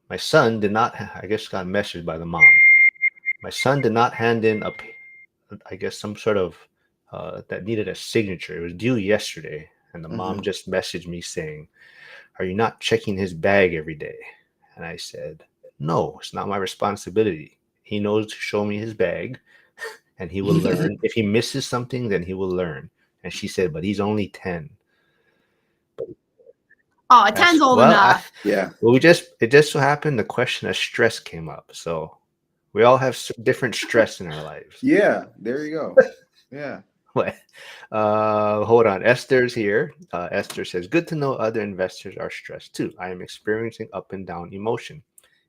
my son did not, I guess, got messaged by the mom. My son did not hand in I guess, some sort of that needed a signature. It was due yesterday, and the mom Hmm. just messaged me saying, "Are you not checking his bag every day?" And I said, "No, it's not my responsibility. He knows to show me his bag, and he will learn. If he misses something, then he will learn." And she said, "But he's only 10." But Oh, a that's 10's old well, I enough. Yeah. well, we just it just so happened the question of stress came up. So we all have different stress in our lives. Yeah. There you go. Yeah. What? Hold on. Esther's here. Esther says, "Good to know other investors are stressed too. I am experiencing up and down emotion,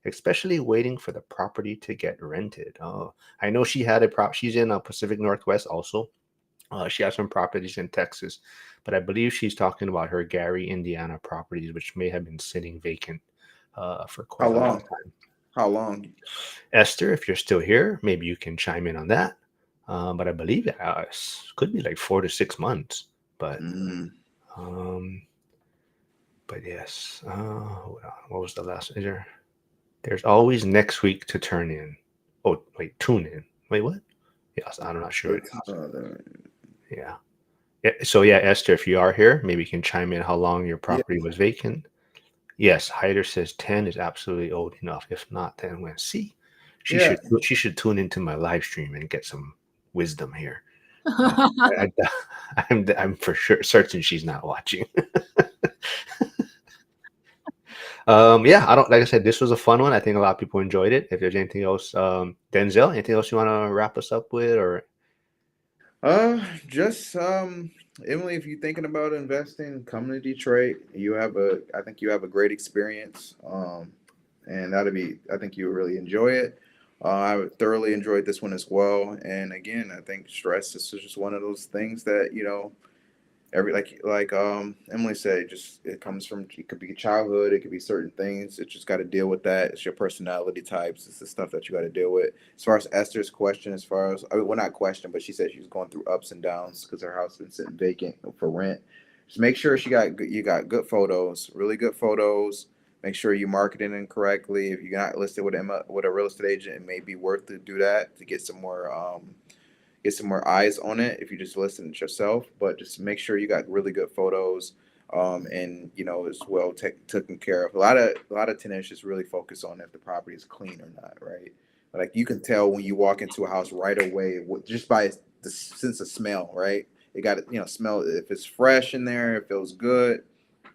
especially waiting for the property to get rented." Oh, I know she had a prop. She's in Pacific Northwest also. She has some properties in Texas, but I believe she's talking about her Gary, Indiana properties, which may have been sitting vacant for How quite a long long? time. How long? Esther, if you're still here, maybe you can chime in on that. But I believe it could be like 4 to 6 months. But Mm. um, but yes. Hold on. What was the last? There's always next week to turn in. Oh wait, tune in. Wait, what? Yes, I'm not sure. It's, Yeah. Yeah. So yeah, Esther, if you are here, maybe you can chime in how long your yeah. property was vacant. Yes, Hyder says 10 is absolutely old enough. If not, then when? See, Yeah. she should tune into my live stream and get some wisdom here. Uh, I, I'm for sure certain she's not watching. Yeah, I don't like I said, this was a fun one. I think a lot of people enjoyed it. If there's anything else, Denzel, anything else you want to wrap us up with, or Just Emily, if you're thinking about investing, come to Detroit. I think you have a great experience. And I think you will really enjoy it. I thoroughly enjoyed this one as well. And again, I think stress is just one of those things that, every Emily said, just it comes from, it could be childhood, it could be certain things. It just got to deal with that. It's your personality types. It's the stuff that you got to deal with. As far as Esther's question, as far as, I mean, well, not question, but she said she was going through ups and downs because her house has been sitting vacant for rent. Just make sure you got good photos, really good photos. Make sure you marketing it correctly. If you're not listed with with a real estate agent, it may be worth to do that to get some more eyes on it if you just listen it yourself. But just make sure you got really good photos. and it's well taken care of. A lot of tenants just really focus on if the property is clean or not, right? Like you can tell when you walk into a house right away just by the sense of smell, right? It got to smell if it's fresh in there, it feels good.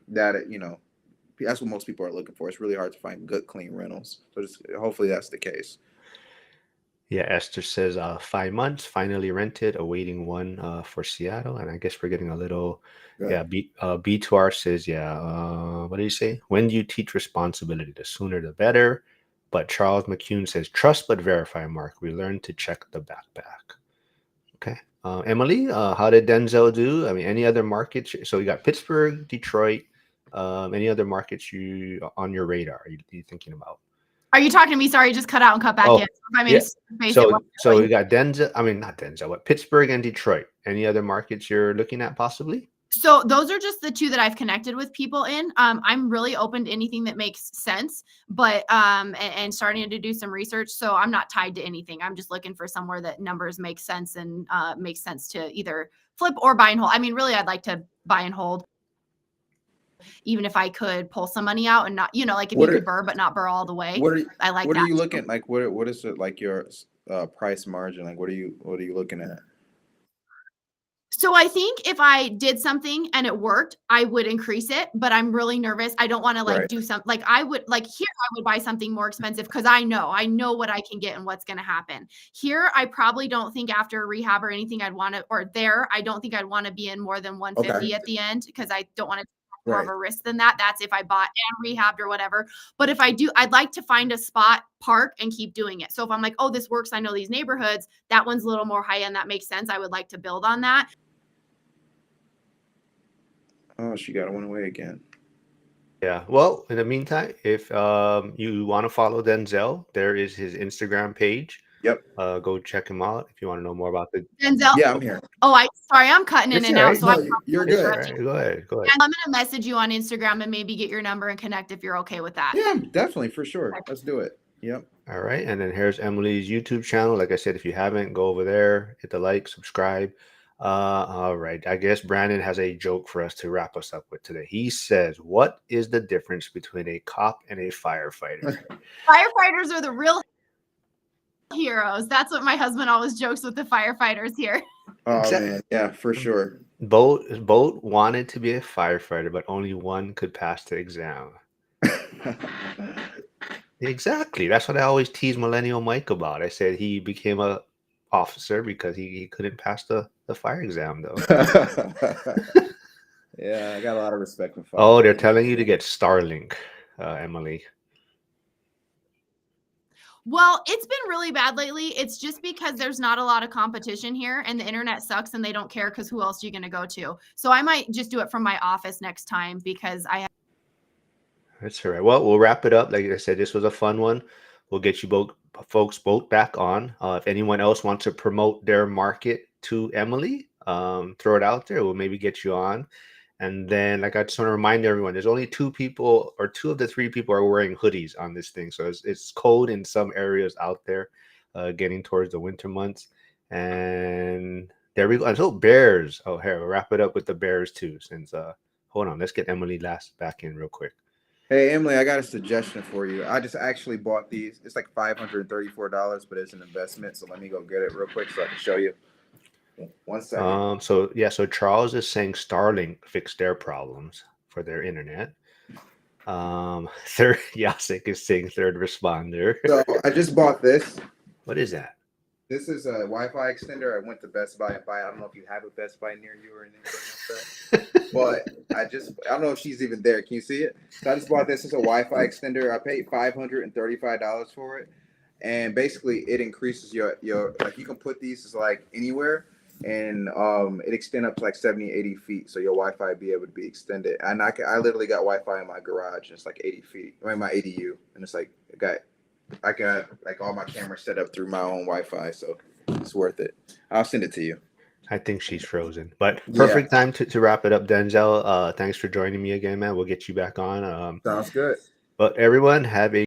That that's what most people are looking for. It's really hard to find good clean rentals. So just hopefully that's the case. Yeah, Esther says 5 months, finally rented, awaiting one for Seattle. And I guess we're getting a little, Good. yeah, B2R says, yeah, what did he say? When do you teach responsibility? The sooner the better. But Charles McCune says, trust but verify, Mark. We learned to check the backpack. Okay. Emily, how did Denzel do? I mean, any other markets? So you got Pittsburgh, Detroit. Any other markets you on your radar? Are you thinking about? Are you talking to me? Sorry, just cut out and cut back in. Oh, If I made a yeah. stupid face, it So wasn't so really. we got Denzel. I mean, not Denzel, but Pittsburgh and Detroit. Any other markets you're looking at possibly? So those are just the two that I've connected with people in. I'm really open to anything that makes sense, but and starting to do some research. So I'm not tied to anything. I'm just looking for somewhere that numbers make sense and makes sense to either flip or buy and hold. I mean, really, I'd like to buy and hold, even if I could pull some money out and not, like if What you could are burr but not burr all the way. what are I like what are that you too. looking like? What is it like your price margin? Like what are you looking at? So I think if I did something and it worked, I would increase it, but I'm really nervous. I don't want to Right. do something like I would like here I would buy something more expensive because I know what I can get and what's going to happen. Here I probably don't think after rehab or anything I'd want to or there I don't think I'd want to be in more than Okay. 150 at the end because I don't want to take more of Right. a risk than that. That's if I bought and rehabbed or whatever. But if I do, I'd like to find a spot, park, and keep doing it. So if I'm like, oh, this works, I know these neighborhoods, that one's a little more high end, that makes sense. I would like to build on that. Oh, she got one away again. Yeah. Well, in the meantime, if you want to follow Denzel, there is his Instagram page. Yep. Go check him out if you want to know more about the. Denzel. Yeah, I'm here. Oh, sorry, I'm cutting in It's and all out, right. so I No, you're It's all good. interrupt you. right. Go ahead. Go ahead. And I'm gonna message you on Instagram and maybe get your number and connect if you're okay with that. Yeah, definitely for sure. Let's do it. Yep. All right. And then here's Emily's YouTube channel. Like I said, if you haven't, go over there, hit the like, subscribe. All right. I guess Brandon has a joke for us to wrap us up with today. He says, what is the difference between a cop and a firefighter? Firefighters are the real heroes. That's what my husband always jokes with the firefighters here. Oh Exactly. man, yeah, for sure. Both wanted to be a firefighter, but only one could pass the exam. Exactly. That's what I always tease Millennial Mike about. I said he became a officer because he couldn't pass the fire exam though. Yeah, I got a lot of respect for fire. Oh, they're telling you to get Starlink, Emily. Well, it's been really bad lately. It's just because there's not a lot of competition here and the internet sucks and they don't care because who else are you going to go to? So I might just do it from my office next time because I have. That's all right. Well, we'll wrap it up. Like I said, this was a fun one. We'll get you both folks both back on. If anyone else wants to promote their market to Emily, throw it out there. We'll maybe get you on. And then, like I just want to remind everyone, there's only two people, or two of the three people are wearing hoodies on this thing. So it's cold in some areas out there, getting towards the winter months. And there we go. And so Bears. Oh, here, we'll wrap it up with the Bears too. Since hold on, let's get Emily last back in real quick. Hey Emily, I got a suggestion for you. I just actually bought these. It's like $534, but it's an investment. So let me go get it real quick so I can show you. 1 second. So Charles is saying Starlink fixed their problems for their internet. Third Yasik is saying third responder. So I just bought this. What is that? This is a Wi-Fi extender. I went to Best Buy and buy. I don't know if you have a Best Buy near you or anything like that. But I don't know if she's even there. Can you see it? So I just bought this as a Wi-Fi extender. I paid $535 for it, and basically it increases your like you can put these as like anywhere, and it extend up to like 70, 80 feet, so your Wi-Fi be able to be extended. And I literally got Wi-Fi in my garage. And it's like 80 feet. I mean my ADU, and it's like I got like all my cameras set up through my own Wi-Fi, so it's worth it. I'll send it to you. I think she's frozen, but perfect time to wrap it up. Denzel, thanks for joining me again, man. We'll get you back on. Sounds good. But everyone, have a